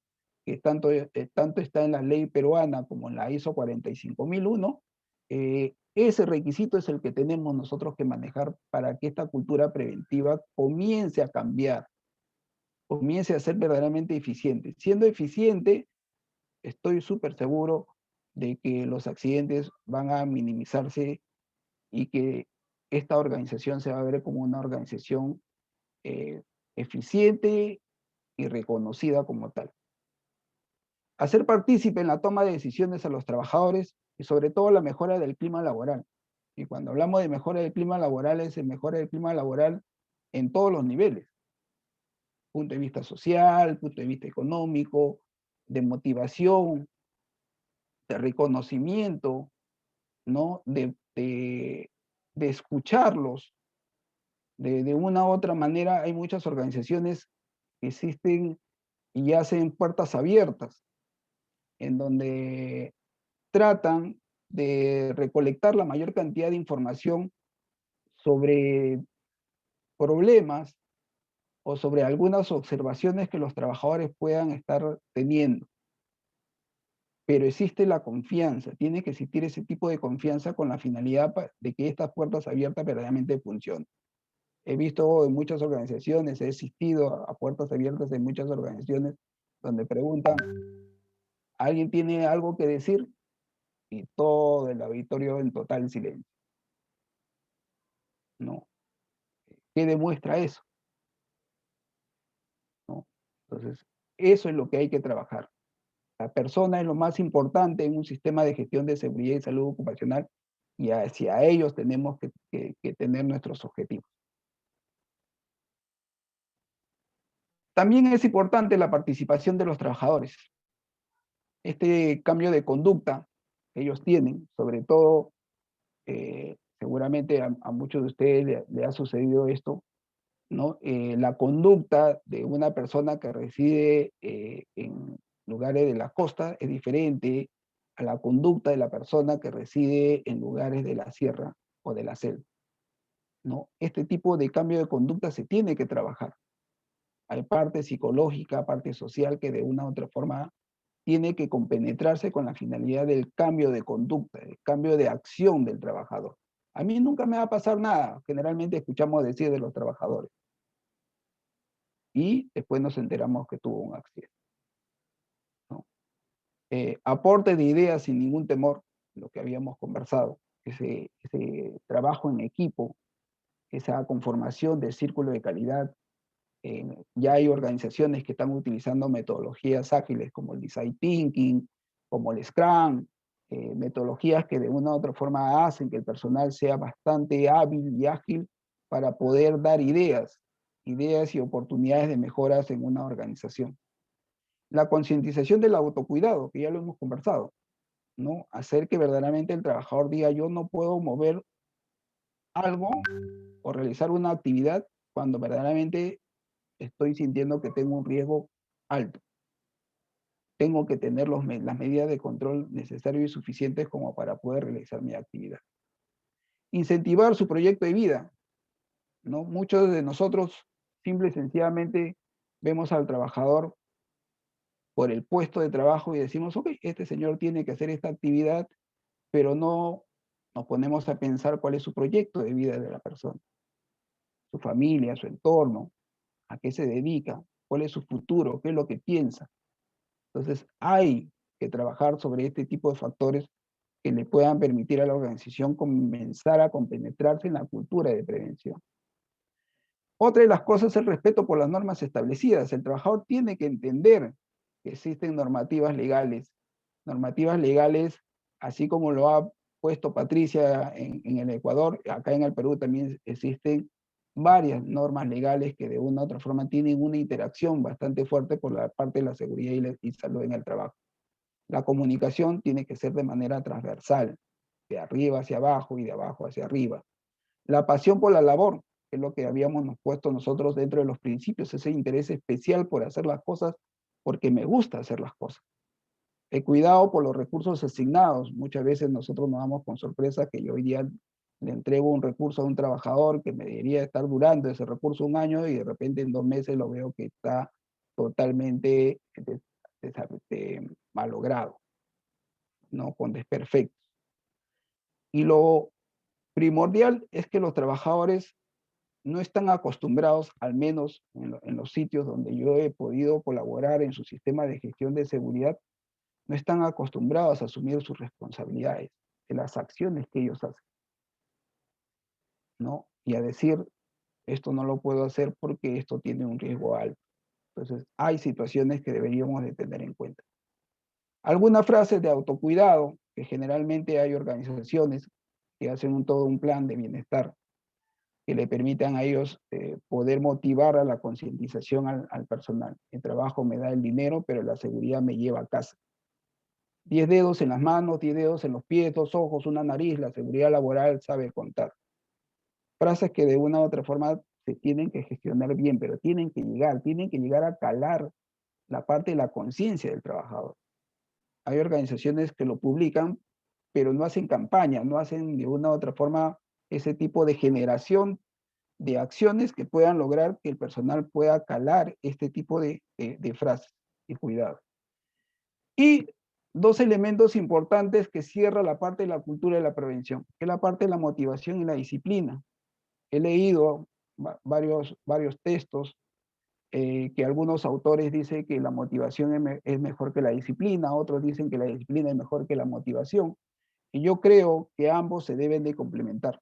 que tanto está en la ley peruana como en la ISO 45001, ese requisito es el que tenemos nosotros que manejar para que esta cultura preventiva comience a cambiar, comience a ser verdaderamente eficiente. Siendo eficiente, estoy súper seguro de que los accidentes van a minimizarse y que esta organización se va a ver como una organización eficiente y reconocida como tal. Hacer partícipe en la toma de decisiones a los trabajadores y sobre todo la mejora del clima laboral. Y cuando hablamos de mejora del clima laboral, es mejora del clima laboral en todos los niveles. Punto de vista social, punto de vista económico, de motivación, de reconocimiento, ¿no? De escucharlos. De una u otra manera, hay muchas organizaciones que existen y hacen puertas abiertas, en donde tratan de recolectar la mayor cantidad de información sobre problemas o sobre algunas observaciones que los trabajadores puedan estar teniendo. Pero existe la confianza, tiene que existir ese tipo de confianza con la finalidad de que estas puertas abiertas verdaderamente funcionen. He visto en muchas organizaciones, he asistido a puertas abiertas en muchas organizaciones donde preguntan, ¿Alguien tiene algo que decir? Y todo el auditorio en total silencio, ¿no? ¿Qué demuestra eso? ¿No? Entonces, eso es lo que hay que trabajar. La persona es lo más importante en un sistema de gestión de seguridad y salud ocupacional, y hacia ellos tenemos que tener nuestros objetivos. También es importante la participación de los trabajadores. Este cambio de conducta que ellos tienen, sobre todo, seguramente a muchos de ustedes le ha sucedido esto, ¿no? La conducta de una persona que reside en lugares de la costa es diferente a la conducta de la persona que reside en lugares de la sierra o de la selva, ¿no? Este tipo de cambio de conducta se tiene que trabajar. Hay parte psicológica, parte social que de una u otra forma tiene que compenetrarse con la finalidad del cambio de conducta, el cambio de acción del trabajador. A mí nunca me va a pasar nada, generalmente escuchamos decir de los trabajadores. Y después nos enteramos que tuvo un accidente, ¿no? Aporte de ideas sin ningún temor, lo que habíamos conversado, ese trabajo en equipo, esa conformación del círculo de calidad. Ya hay organizaciones que están utilizando metodologías ágiles como el Design Thinking, como el Scrum, metodologías que de una u otra forma hacen que el personal sea bastante hábil y ágil para poder dar ideas y oportunidades de mejoras en una organización. La concientización del autocuidado, que ya lo hemos conversado, ¿no? Hacer que verdaderamente el trabajador diga, yo no puedo mover algo o realizar una actividad cuando verdaderamente estoy sintiendo que tengo un riesgo alto. Tengo que tener las medidas de control necesarias y suficientes como para poder realizar mi actividad. Incentivar su proyecto de vida, ¿no? Muchos de nosotros simple y sencillamente vemos al trabajador por el puesto de trabajo y decimos, ok, este señor tiene que hacer esta actividad, pero no nos ponemos a pensar cuál es su proyecto de vida de la persona, su familia, su entorno, a qué se dedica, cuál es su futuro, qué es lo que piensa. Entonces, hay que trabajar sobre este tipo de factores que le puedan permitir a la organización comenzar a compenetrarse en la cultura de prevención. Otra de las cosas es el respeto por las normas establecidas. El trabajador tiene que entender que existen normativas legales, así como lo ha puesto Patricia en el Ecuador, acá en el Perú también existen varias normas legales que de una u otra forma tienen una interacción bastante fuerte por la parte de la seguridad y salud en el trabajo. La comunicación tiene que ser de manera transversal, de arriba hacia abajo y de abajo hacia arriba. La pasión por la labor, que es lo que habíamos puesto nosotros dentro de los principios, ese interés especial por hacer las cosas porque me gusta hacer las cosas. El cuidado por los recursos asignados. Muchas veces nosotros nos damos con sorpresa que yo hoy día le entrego un recurso a un trabajador que me debería estar durando ese recurso un año y de repente en 2 meses lo veo que está totalmente malogrado, ¿no? Con desperfectos. Y lo primordial es que los trabajadores no están acostumbrados, al menos en los sitios donde yo he podido colaborar en su sistema de gestión de seguridad, no están acostumbrados a asumir sus responsabilidades de las acciones que ellos hacen, ¿no? Y a decir, esto no lo puedo hacer porque esto tiene un riesgo alto. Entonces, hay situaciones que deberíamos de tener en cuenta. Algunas frases de autocuidado, que generalmente hay organizaciones que hacen todo un plan de bienestar que le permitan a ellos poder motivar a la concientización al personal. El trabajo me da el dinero, pero la seguridad me lleva a casa. 10 dedos en las manos, 10 dedos en los pies, 2 ojos, una nariz, la seguridad laboral sabe contar. Frases que de una u otra forma se tienen que gestionar bien, pero tienen que llegar a calar la parte de la conciencia del trabajador. Hay organizaciones que lo publican, pero no hacen campaña, no hacen de una u otra forma ese tipo de generación de acciones que puedan lograr que el personal pueda calar este tipo de frases y cuidado. Y 2 elementos importantes que cierra la parte de la cultura de la prevención, que es la parte de la motivación y la disciplina. He leído varios textos que algunos autores dicen que la motivación es mejor que la disciplina, otros dicen que la disciplina es mejor que la motivación. Y yo creo que ambos se deben de complementar.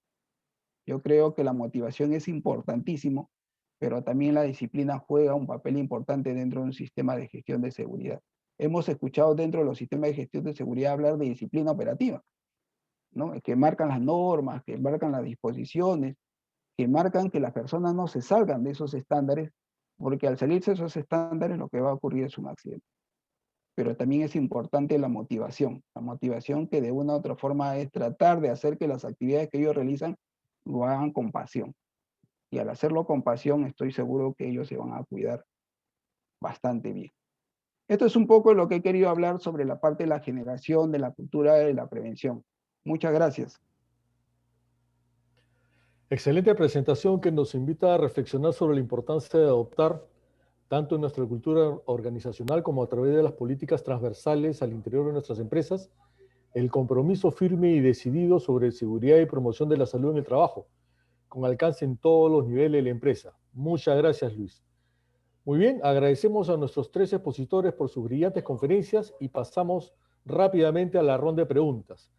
Yo creo que la motivación es importantísimo, pero también la disciplina juega un papel importante dentro de un sistema de gestión de seguridad. Hemos escuchado dentro de los sistemas de gestión de seguridad hablar de disciplina operativa, ¿no? Que marcan las normas, que marcan las disposiciones, que marcan que las personas no se salgan de esos estándares, porque al salirse de esos estándares lo que va a ocurrir es un accidente. Pero también es importante la motivación que de una u otra forma es tratar de hacer que las actividades que ellos realizan lo hagan con pasión. Y al hacerlo con pasión, estoy seguro que ellos se van a cuidar bastante bien. Esto es un poco lo que he querido hablar sobre la parte de la generación, de la cultura de la prevención. Muchas gracias. Excelente presentación que nos invita a reflexionar sobre la importancia de adoptar, tanto en nuestra cultura organizacional como a través de las políticas transversales al interior de nuestras empresas, el compromiso firme y decidido sobre seguridad y promoción de la salud en el trabajo, con alcance en todos los niveles de la empresa. Muchas gracias, Luis. Muy bien, agradecemos a nuestros 3 expositores por sus brillantes conferencias y pasamos rápidamente a la ronda de preguntas.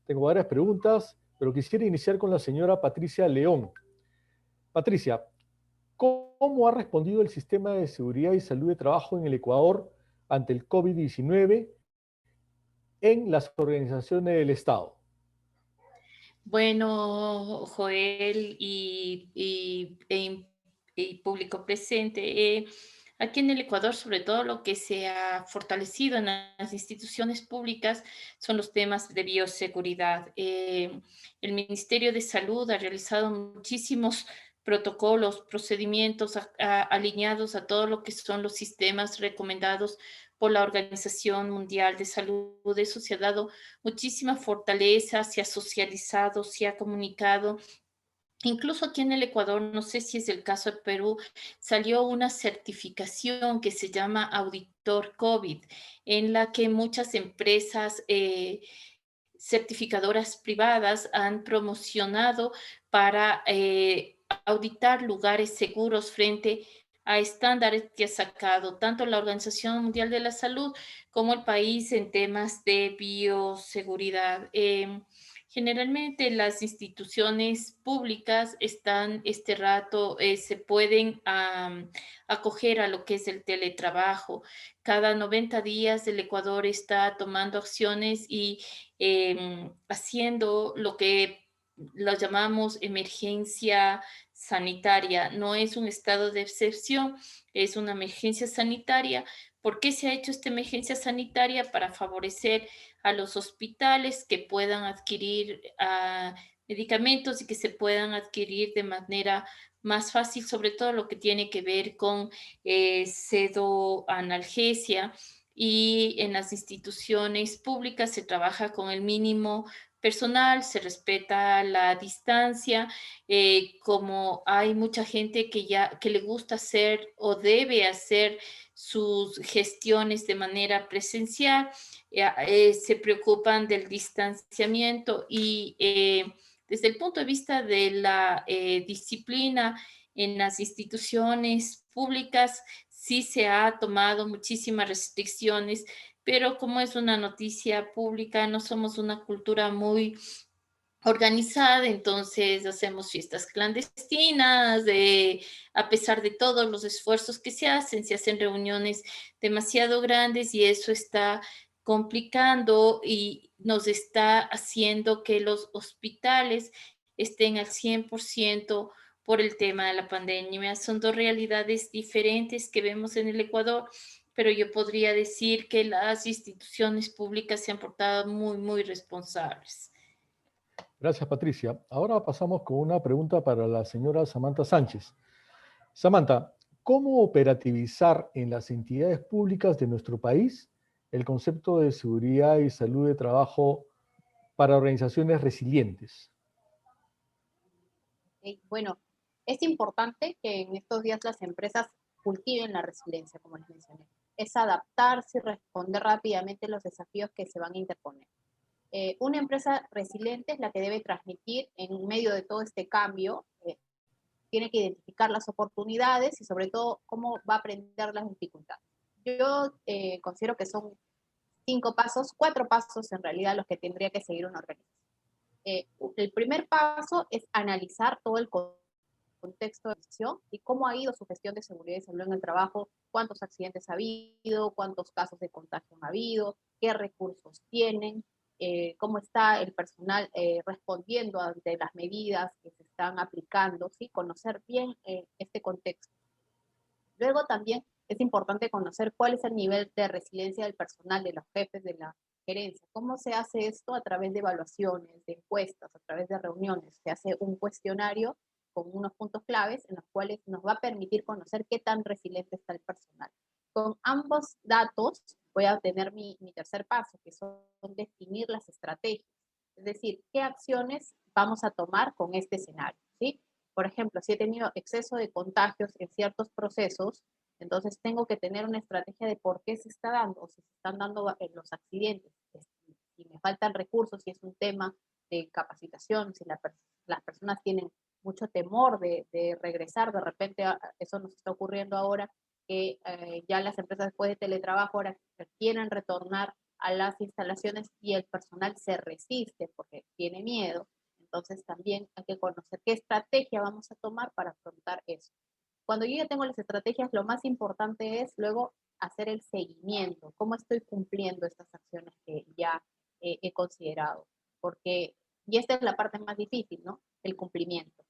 Tengo varias preguntas, pero quisiera iniciar con la señora Patricia León. Patricia, ¿cómo ha respondido el sistema de seguridad y salud de trabajo en el Ecuador ante el COVID-19 en las organizaciones del Estado? Bueno, Joel y público presente, aquí en el Ecuador, sobre todo lo que se ha fortalecido en las instituciones públicas son los temas de bioseguridad. El Ministerio de Salud ha realizado muchísimos protocolos, procedimientos alineados a todo lo que son los sistemas recomendados por la Organización Mundial de Salud. Eso se ha dado muchísima fortaleza, se ha socializado, se ha comunicado. Incluso aquí en el Ecuador, no sé si es el caso de Perú, salió una certificación que se llama Auditor COVID, en la que muchas empresas certificadoras privadas han promocionado para auditar lugares seguros frente a estándares que ha sacado tanto la Organización Mundial de la Salud como el país en temas de bioseguridad. Generalmente las instituciones públicas están este rato, se pueden acoger a lo que es el teletrabajo. Cada 90 días el Ecuador está tomando acciones y haciendo lo que lo llamamos emergencia sanitaria. No es un estado de excepción, es una emergencia sanitaria. ¿Por qué se ha hecho esta emergencia sanitaria? Para favorecer a los hospitales que puedan adquirir medicamentos y que se puedan adquirir de manera más fácil, sobre todo lo que tiene que ver con pseudoanalgesia. Y en las instituciones públicas se trabaja con el mínimo personal, se respeta la distancia, como hay mucha gente que le gusta hacer o debe hacer sus gestiones de manera presencial, se preocupan del distanciamiento y desde el punto de vista de la disciplina en las instituciones públicas, sí se ha tomado muchísimas restricciones, pero como es una noticia pública, no somos una cultura muy organizada, entonces hacemos fiestas clandestinas, a pesar de todos los esfuerzos que se hacen reuniones demasiado grandes y eso está complicando y nos está haciendo que los hospitales estén al 100% por el tema de la pandemia. Son 2 realidades diferentes que vemos en el Ecuador, pero yo podría decir que las instituciones públicas se han portado muy, muy responsables. Gracias, Patricia. Ahora pasamos con una pregunta para la señora Samantha Sánchez. Samantha, ¿cómo operativizar en las entidades públicas de nuestro país el concepto de seguridad y salud de trabajo para organizaciones resilientes? Bueno, es importante que en estos días las empresas cultiven la resiliencia, como les mencioné. Es adaptarse y responder rápidamente a los desafíos que se van a interponer. Una empresa resiliente es la que debe transmitir en medio de todo este cambio tiene que identificar las oportunidades y sobre todo cómo va a aprender las dificultades. Yo considero que son 5 pasos, 4 pasos en realidad los que tendría que seguir una organización. El primer paso es analizar todo el contexto de la organización y cómo ha ido su gestión de seguridad y salud en el trabajo, cuántos accidentes ha habido, cuántos casos de contagio ha habido, qué recursos tienen, cómo está el personal respondiendo ante las medidas que se están aplicando, ¿sí? Conocer bien este contexto. Luego también es importante conocer cuál es el nivel de resiliencia del personal, de los jefes, de la gerencia. ¿Cómo se hace esto? A través de evaluaciones, de encuestas, a través de reuniones. Se hace un cuestionario con unos puntos claves en los cuales nos va a permitir conocer qué tan resiliente está el personal. Con ambos datos voy a tener mi tercer paso, que son definir las estrategias. Es decir, qué acciones vamos a tomar con este escenario, ¿sí? Por ejemplo, si he tenido exceso de contagios en ciertos procesos, entonces tengo que tener una estrategia de por qué se está dando, o si se están dando los accidentes, si me faltan recursos, si es un tema de capacitación, si las personas tienen mucho temor de regresar, de repente eso nos está ocurriendo ahora, que ya las empresas después de teletrabajo ahora quieren retornar a las instalaciones y el personal se resiste porque tiene miedo. Entonces también hay que conocer qué estrategia vamos a tomar para afrontar eso. Cuando yo ya tengo las estrategias, lo más importante es luego hacer el seguimiento, cómo estoy cumpliendo estas acciones que ya he considerado. Porque, y esta es la parte más difícil, ¿no? El cumplimiento.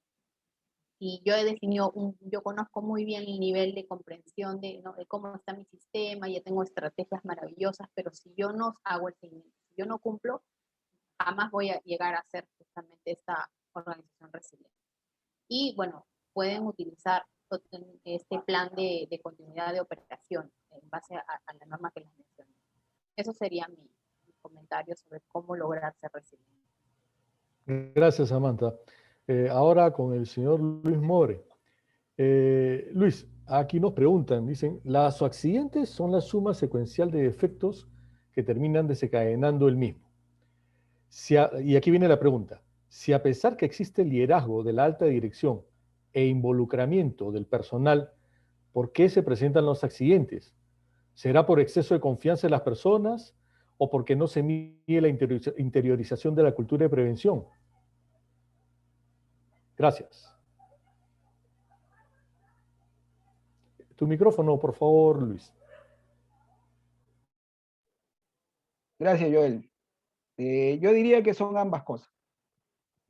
Y yo he definido, yo conozco muy bien el nivel de comprensión de, ¿no?, de cómo está mi sistema, ya tengo estrategias maravillosas, pero si yo no hago el seguimiento, si yo no cumplo, jamás voy a llegar a ser justamente esta organización resiliente. Y bueno, pueden utilizar este plan de continuidad de operación en base a la norma que les mencioné. Eso sería mi comentario sobre cómo lograr ser resiliente. Gracias, Samantha. Ahora con el señor Luis More. Luis, aquí nos preguntan, dicen, ¿los accidentes son la suma secuencial de efectos que terminan desencadenando el mismo? Y aquí viene la pregunta. Si a pesar que existe el liderazgo de la alta dirección e involucramiento del personal, ¿por qué se presentan los accidentes? ¿Será por exceso de confianza en las personas o porque no se mide la interiorización de la cultura de prevención? Gracias. Tu micrófono, por favor, Luis. Gracias, Joel. Yo diría que son ambas cosas,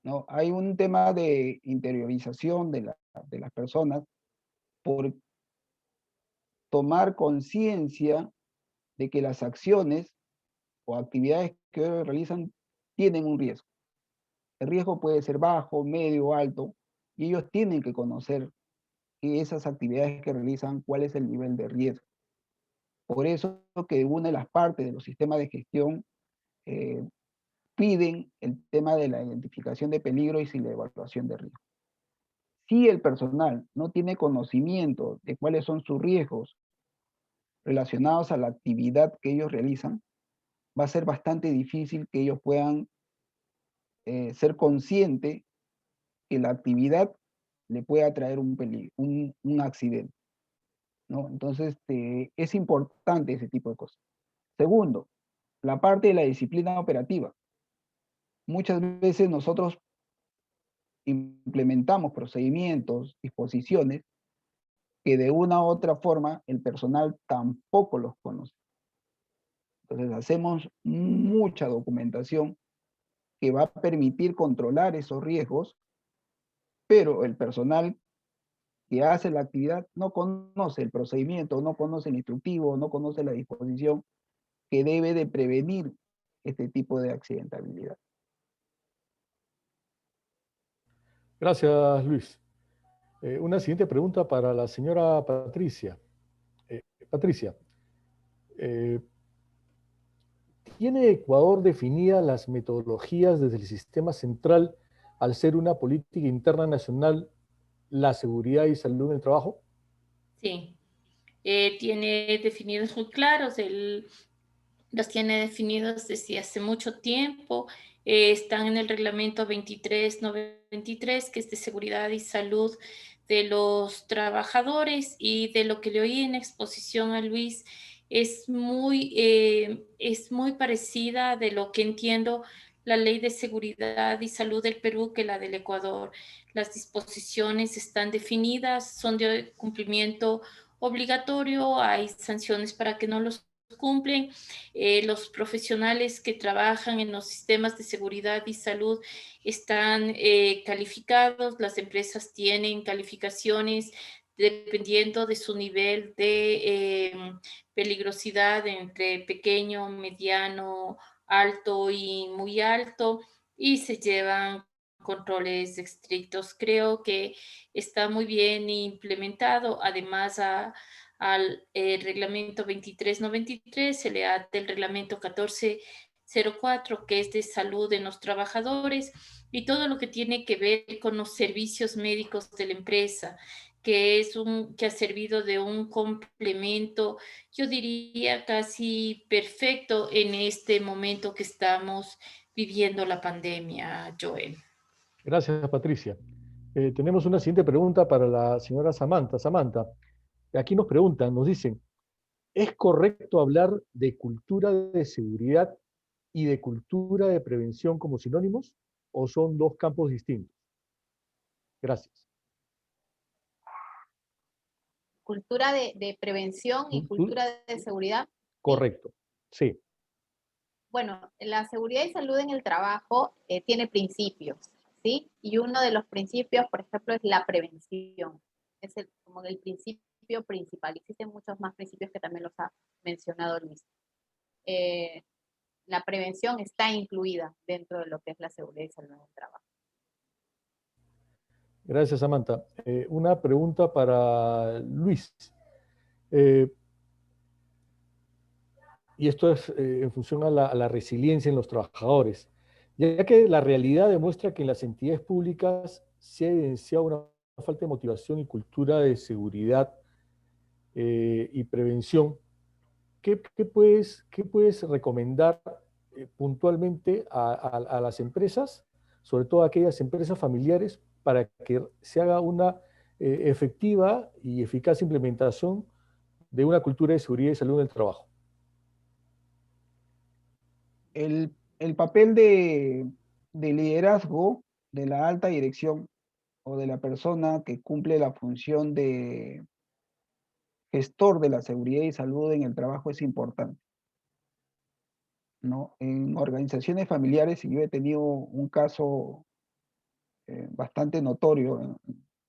¿no? Hay un tema de interiorización de las personas por tomar conciencia de que las acciones o actividades que ellos realizan tienen un riesgo. El riesgo puede ser bajo, medio, alto, y ellos tienen que conocer que esas actividades que realizan, cuál es el nivel de riesgo. Por eso que una de las partes de los sistemas de gestión piden el tema de la identificación de peligros y la evaluación de riesgo. Si el personal no tiene conocimiento de cuáles son sus riesgos relacionados a la actividad que ellos realizan, va a ser bastante difícil que ellos puedan ser conscientes que la actividad le pueda traer un peligro, un accidente, ¿no? Entonces, es importante ese tipo de cosas. Segundo, la parte de la disciplina operativa. Muchas veces nosotros implementamos procedimientos, disposiciones, que de una u otra forma el personal tampoco los conoce. Entonces hacemos mucha documentación que va a permitir controlar esos riesgos, pero el personal que hace la actividad no conoce el procedimiento, no conoce el instructivo, no conoce la disposición que debe de prevenir este tipo de accidentabilidad. Gracias, Luis. Una siguiente pregunta para la señora Patricia. Patricia, ¿tiene Ecuador definidas las metodologías desde el sistema central al ser una política interna nacional, la seguridad y salud en el trabajo? Sí, tiene definidos muy claros, los tiene definidos desde hace mucho tiempo, están en el reglamento 2393, que es de seguridad y salud de los trabajadores y de lo que le oí en exposición a Luis es muy parecida de lo que entiendo la Ley de Seguridad y Salud del Perú que la del Ecuador. Las disposiciones están definidas, son de cumplimiento obligatorio, hay sanciones para que no los cumplen. Los profesionales que trabajan en los sistemas de seguridad y salud están calificados, las empresas tienen calificaciones dependiendo de su nivel de peligrosidad entre pequeño, mediano, alto y muy alto, y se llevan controles estrictos. Creo que está muy bien implementado. Además, al reglamento 2393 se le ata el reglamento 1404, que es de salud en los trabajadores, y todo lo que tiene que ver con los servicios médicos de la empresa, que ha servido de un complemento, yo diría casi perfecto en este momento que estamos viviendo la pandemia, Joel. Gracias, Patricia. Tenemos una siguiente pregunta para la señora Samantha. Samantha, aquí nos preguntan, nos dicen, ¿es correcto hablar de cultura de seguridad y de cultura de prevención como sinónimos o son dos campos distintos? Gracias. Cultura de prevención y cultura de seguridad. Correcto, sí. Bueno, la seguridad y salud en el trabajo tiene principios, ¿sí? Y uno de los principios, por ejemplo, es la prevención. Es como el principio principal. Existen muchos más principios que también los ha mencionado Luis. La prevención está incluida dentro de lo que es la seguridad y salud en el trabajo. Gracias, Samantha. Una pregunta para Luis. Y esto es en función a la resiliencia en los trabajadores, ya que la realidad demuestra que en las entidades públicas se ha evidenciado una falta de motivación y cultura de seguridad y prevención. ¿Qué puedes recomendar puntualmente a las empresas, sobre todo a aquellas empresas familiares, para que se haga una efectiva y eficaz implementación de una cultura de seguridad y salud en el trabajo? El papel de liderazgo de la alta dirección o de la persona que cumple la función de gestor de la seguridad y salud en el trabajo es importante, ¿no? En organizaciones familiares, y yo he tenido un caso bastante notorio,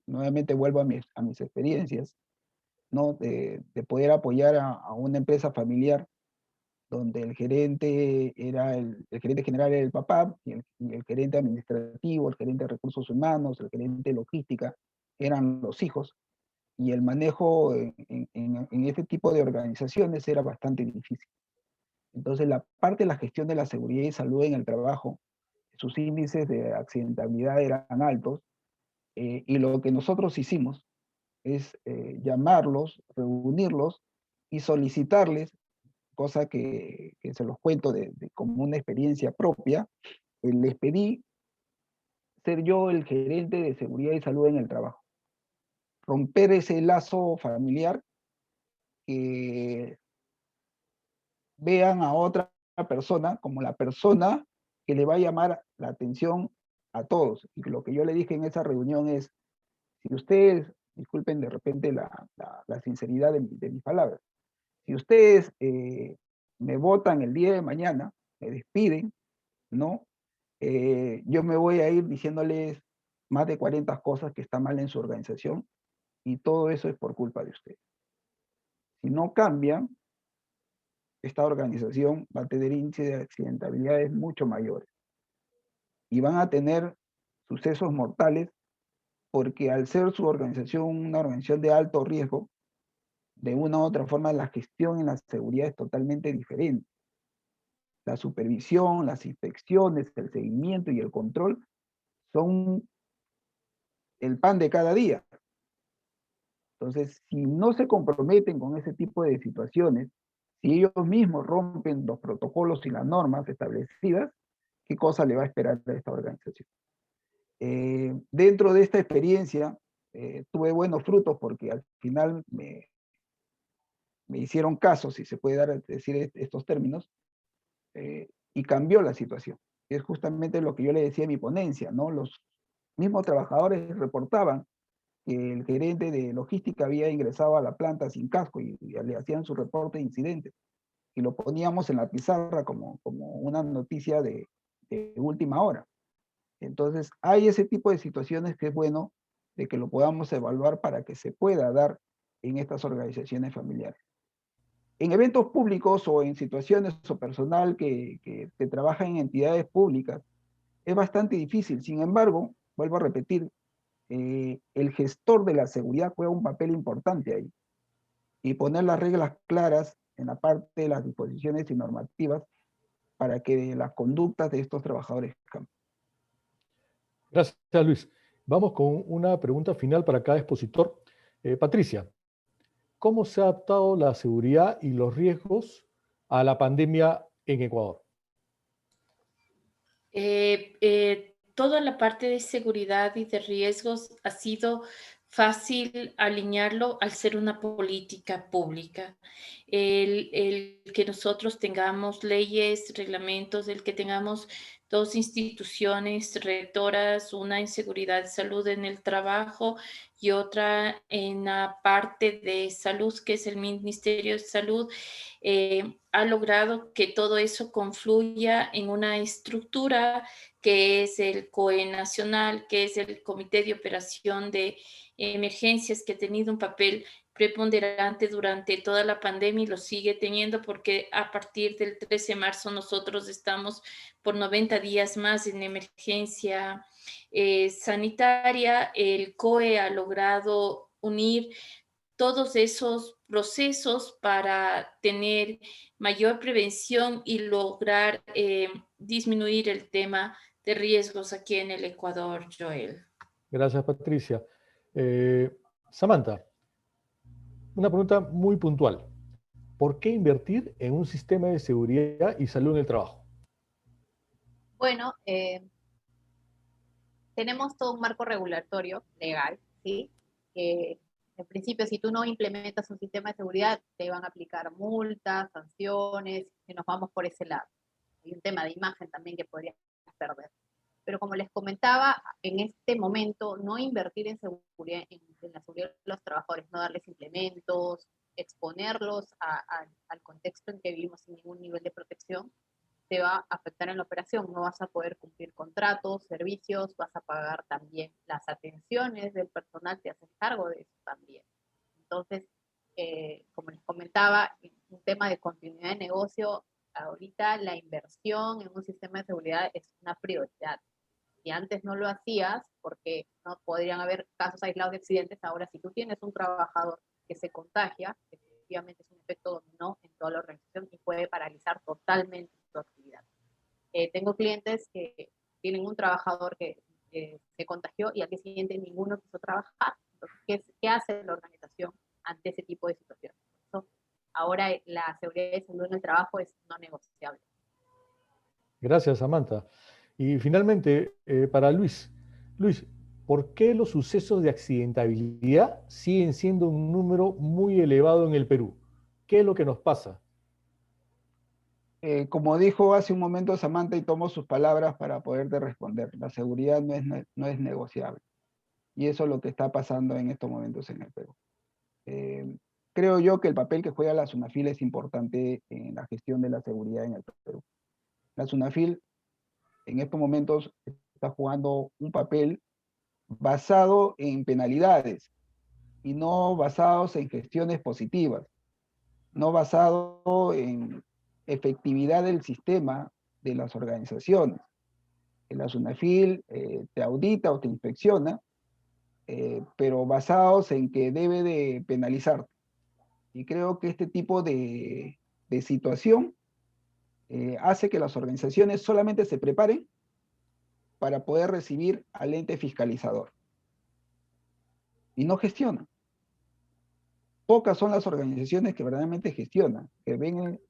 nuevamente vuelvo a mis experiencias, ¿no? De poder apoyar a una empresa familiar donde el gerente era el gerente general era el papá, y el gerente administrativo, el gerente de recursos humanos, el gerente de logística eran los hijos, y el manejo en este tipo de organizaciones era bastante difícil. Entonces, la parte de la gestión de la seguridad y salud en el trabajo, sus índices de accidentabilidad eran altos, y lo que nosotros hicimos es llamarlos, reunirlos y solicitarles, cosa que se los cuento como una experiencia propia. Les pedí ser yo el gerente de seguridad y salud en el trabajo. Romper ese lazo familiar, que vean a otra persona como la persona que le va a llamar la atención a todos. Y lo que yo le dije en esa reunión es, si ustedes, disculpen de repente la sinceridad de mis palabras, si ustedes me votan el día de mañana, me despiden, ¿no? Yo me voy a ir diciéndoles más de 40 cosas que están mal en su organización, y todo eso es por culpa de ustedes. Si no cambian, esta organización va a tener índices de accidentabilidades mucho mayores y van a tener sucesos mortales, porque al ser su organización una organización de alto riesgo, de una u otra forma la gestión en la seguridad es totalmente diferente. La supervisión, las inspecciones, el seguimiento y el control son el pan de cada día. Entonces, si no se comprometen con ese tipo de situaciones, si ellos mismos rompen los protocolos y las normas establecidas, ¿qué cosa le va a esperar a esta organización? Dentro de esta experiencia, tuve buenos frutos porque al final me hicieron caso, si se puede decir estos términos, y cambió la situación. Es justamente lo que yo le decía en mi ponencia, ¿no? Los mismos trabajadores reportaban que el gerente de logística había ingresado a la planta sin casco y le hacían su reporte de incidente. Y lo poníamos en la pizarra como una noticia de última hora. Entonces, hay ese tipo de situaciones que es bueno de que lo podamos evaluar para que se pueda dar en estas organizaciones familiares. En eventos públicos o en situaciones o personal que trabaja en entidades públicas, es bastante difícil. Sin embargo, vuelvo a repetir, el gestor de la seguridad juega un papel importante ahí. Y poner las reglas claras en la parte de las disposiciones y normativas para que las conductas de estos trabajadores cambien. Gracias, Luis. Vamos con una pregunta final para cada expositor. Patricia, ¿cómo se ha adaptado la seguridad y los riesgos a la pandemia en Ecuador? Toda la parte de seguridad y de riesgos ha sido fácil alinearlo al ser una política pública. El que nosotros tengamos leyes, reglamentos, el que tengamos dos instituciones rectoras, una en seguridad y salud en el trabajo y otra en la parte de salud, que es el Ministerio de Salud, ha logrado que todo eso confluya en una estructura que es el COE nacional, que es el Comité de Operación de Emergencias, que ha tenido un papel preponderante durante toda la pandemia y lo sigue teniendo porque a partir del 13 de marzo nosotros estamos por 90 días más en emergencia sanitaria. El COE ha logrado unir todos esos procesos para tener mayor prevención y lograr disminuir el tema de riesgos aquí en el Ecuador, Joel. Gracias, Patricia. Samantha, una pregunta muy puntual. ¿Por qué invertir en un sistema de seguridad y salud en el trabajo? Bueno, tenemos todo un marco regulatorio legal, ¿sí? Que en principio, si tú no implementas un sistema de seguridad, te van a aplicar multas, sanciones, y nos vamos por ese lado. Hay un tema de imagen también que podrías perder. Pero como les comentaba, en este momento no invertir en seguridad, en la seguridad de los trabajadores, no darles implementos, exponerlos al contexto en que vivimos sin ningún nivel de protección, te va a afectar en la operación. No vas a poder cumplir contratos, servicios, vas a pagar también las atenciones del personal, te haces cargo de eso también. Entonces, como les comentaba, un tema de continuidad de negocio, ahorita la inversión en un sistema de seguridad es una prioridad. Si antes no lo hacías, porque no podrían haber casos aislados de accidentes, ahora si tú tienes un trabajador que se contagia, efectivamente es un efecto dominó en toda la organización y puede paralizar totalmente su actividad. Tengo clientes que tienen un trabajador que se contagió y al día siguiente ninguno quiso trabajar. Entonces, ¿qué hace la organización ante ese tipo de situaciones? Entonces, ahora la seguridad y salud en el trabajo es no negociable. Gracias, Samantha. Y finalmente, para Luis. Luis, ¿por qué los sucesos de accidentabilidad siguen siendo un número muy elevado en el Perú? ¿Qué es lo que nos pasa? Como dijo hace un momento Samantha, y tomo sus palabras para poderte responder, la seguridad no es negociable. Y eso es lo que está pasando en estos momentos en el Perú. Creo yo que el papel que juega la SUNAFIL es importante en la gestión de la seguridad en el Perú. La SUNAFIL en estos momentos está jugando un papel basado en penalidades y no basados en gestiones positivas, no basado en efectividad del sistema de las organizaciones. La SUNAFIL te audita o te inspecciona, pero basados en que debe de penalizar. Y creo que este tipo de situación hace que las organizaciones solamente se preparen para poder recibir al ente fiscalizador. Y no gestionan. Pocas son las organizaciones que verdaderamente gestionan, que ven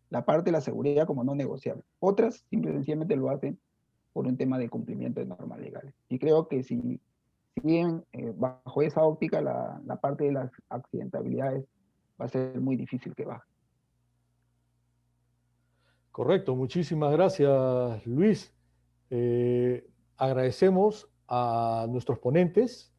la parte de la seguridad como no negociable. Otras simplemente lo hacen por un tema de cumplimiento de normas legales. Y creo que si si bien bajo esa óptica la parte de las accidentabilidades va a ser muy difícil que baje. Correcto, muchísimas gracias, Luis. Agradecemos a nuestros ponentes,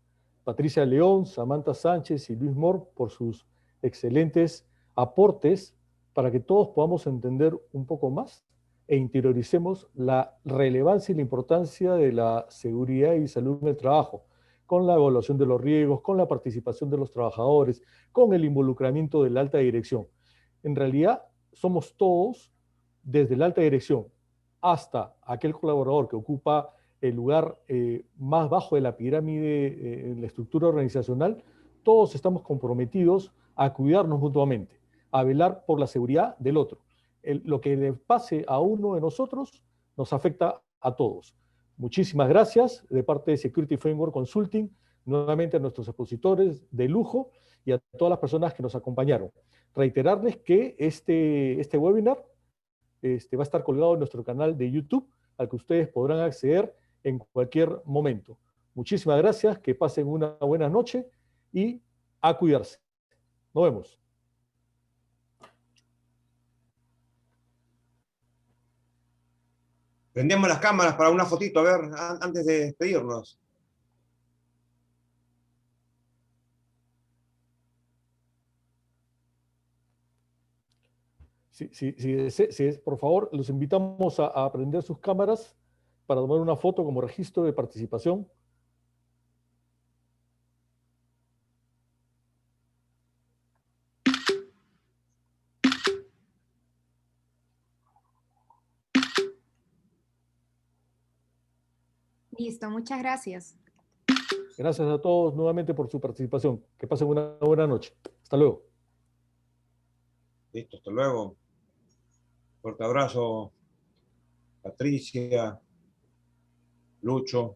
Patricia León, Samantha Sánchez y Luis Mor, por sus excelentes aportes para que todos podamos entender un poco más e interioricemos la relevancia y la importancia de la seguridad y salud en el trabajo, con la evaluación de los riesgos, con la participación de los trabajadores, con el involucramiento de la alta dirección. En realidad, somos todos, desde la alta dirección hasta aquel colaborador que ocupa el lugar más bajo de la pirámide en la estructura organizacional, todos estamos comprometidos a cuidarnos mutuamente, a velar por la seguridad del otro. Lo que le pase a uno de nosotros nos afecta a todos. Muchísimas gracias de parte de Security Framework Consulting, nuevamente a nuestros expositores de lujo y a todas las personas que nos acompañaron. Reiterarles que este webinar va a estar colgado en nuestro canal de YouTube, al que ustedes podrán acceder en cualquier momento. Muchísimas gracias, que pasen una buena noche y a cuidarse. Nos vemos. Prendemos las cámaras para una fotito, a ver, antes de despedirnos. Por favor, los invitamos a prender sus cámaras para tomar una foto como registro de participación. Listo, muchas gracias. Gracias a todos nuevamente por su participación. Que pasen una buena noche. Hasta luego. Listo, hasta luego. Fuerte abrazo, Patricia, Lucho.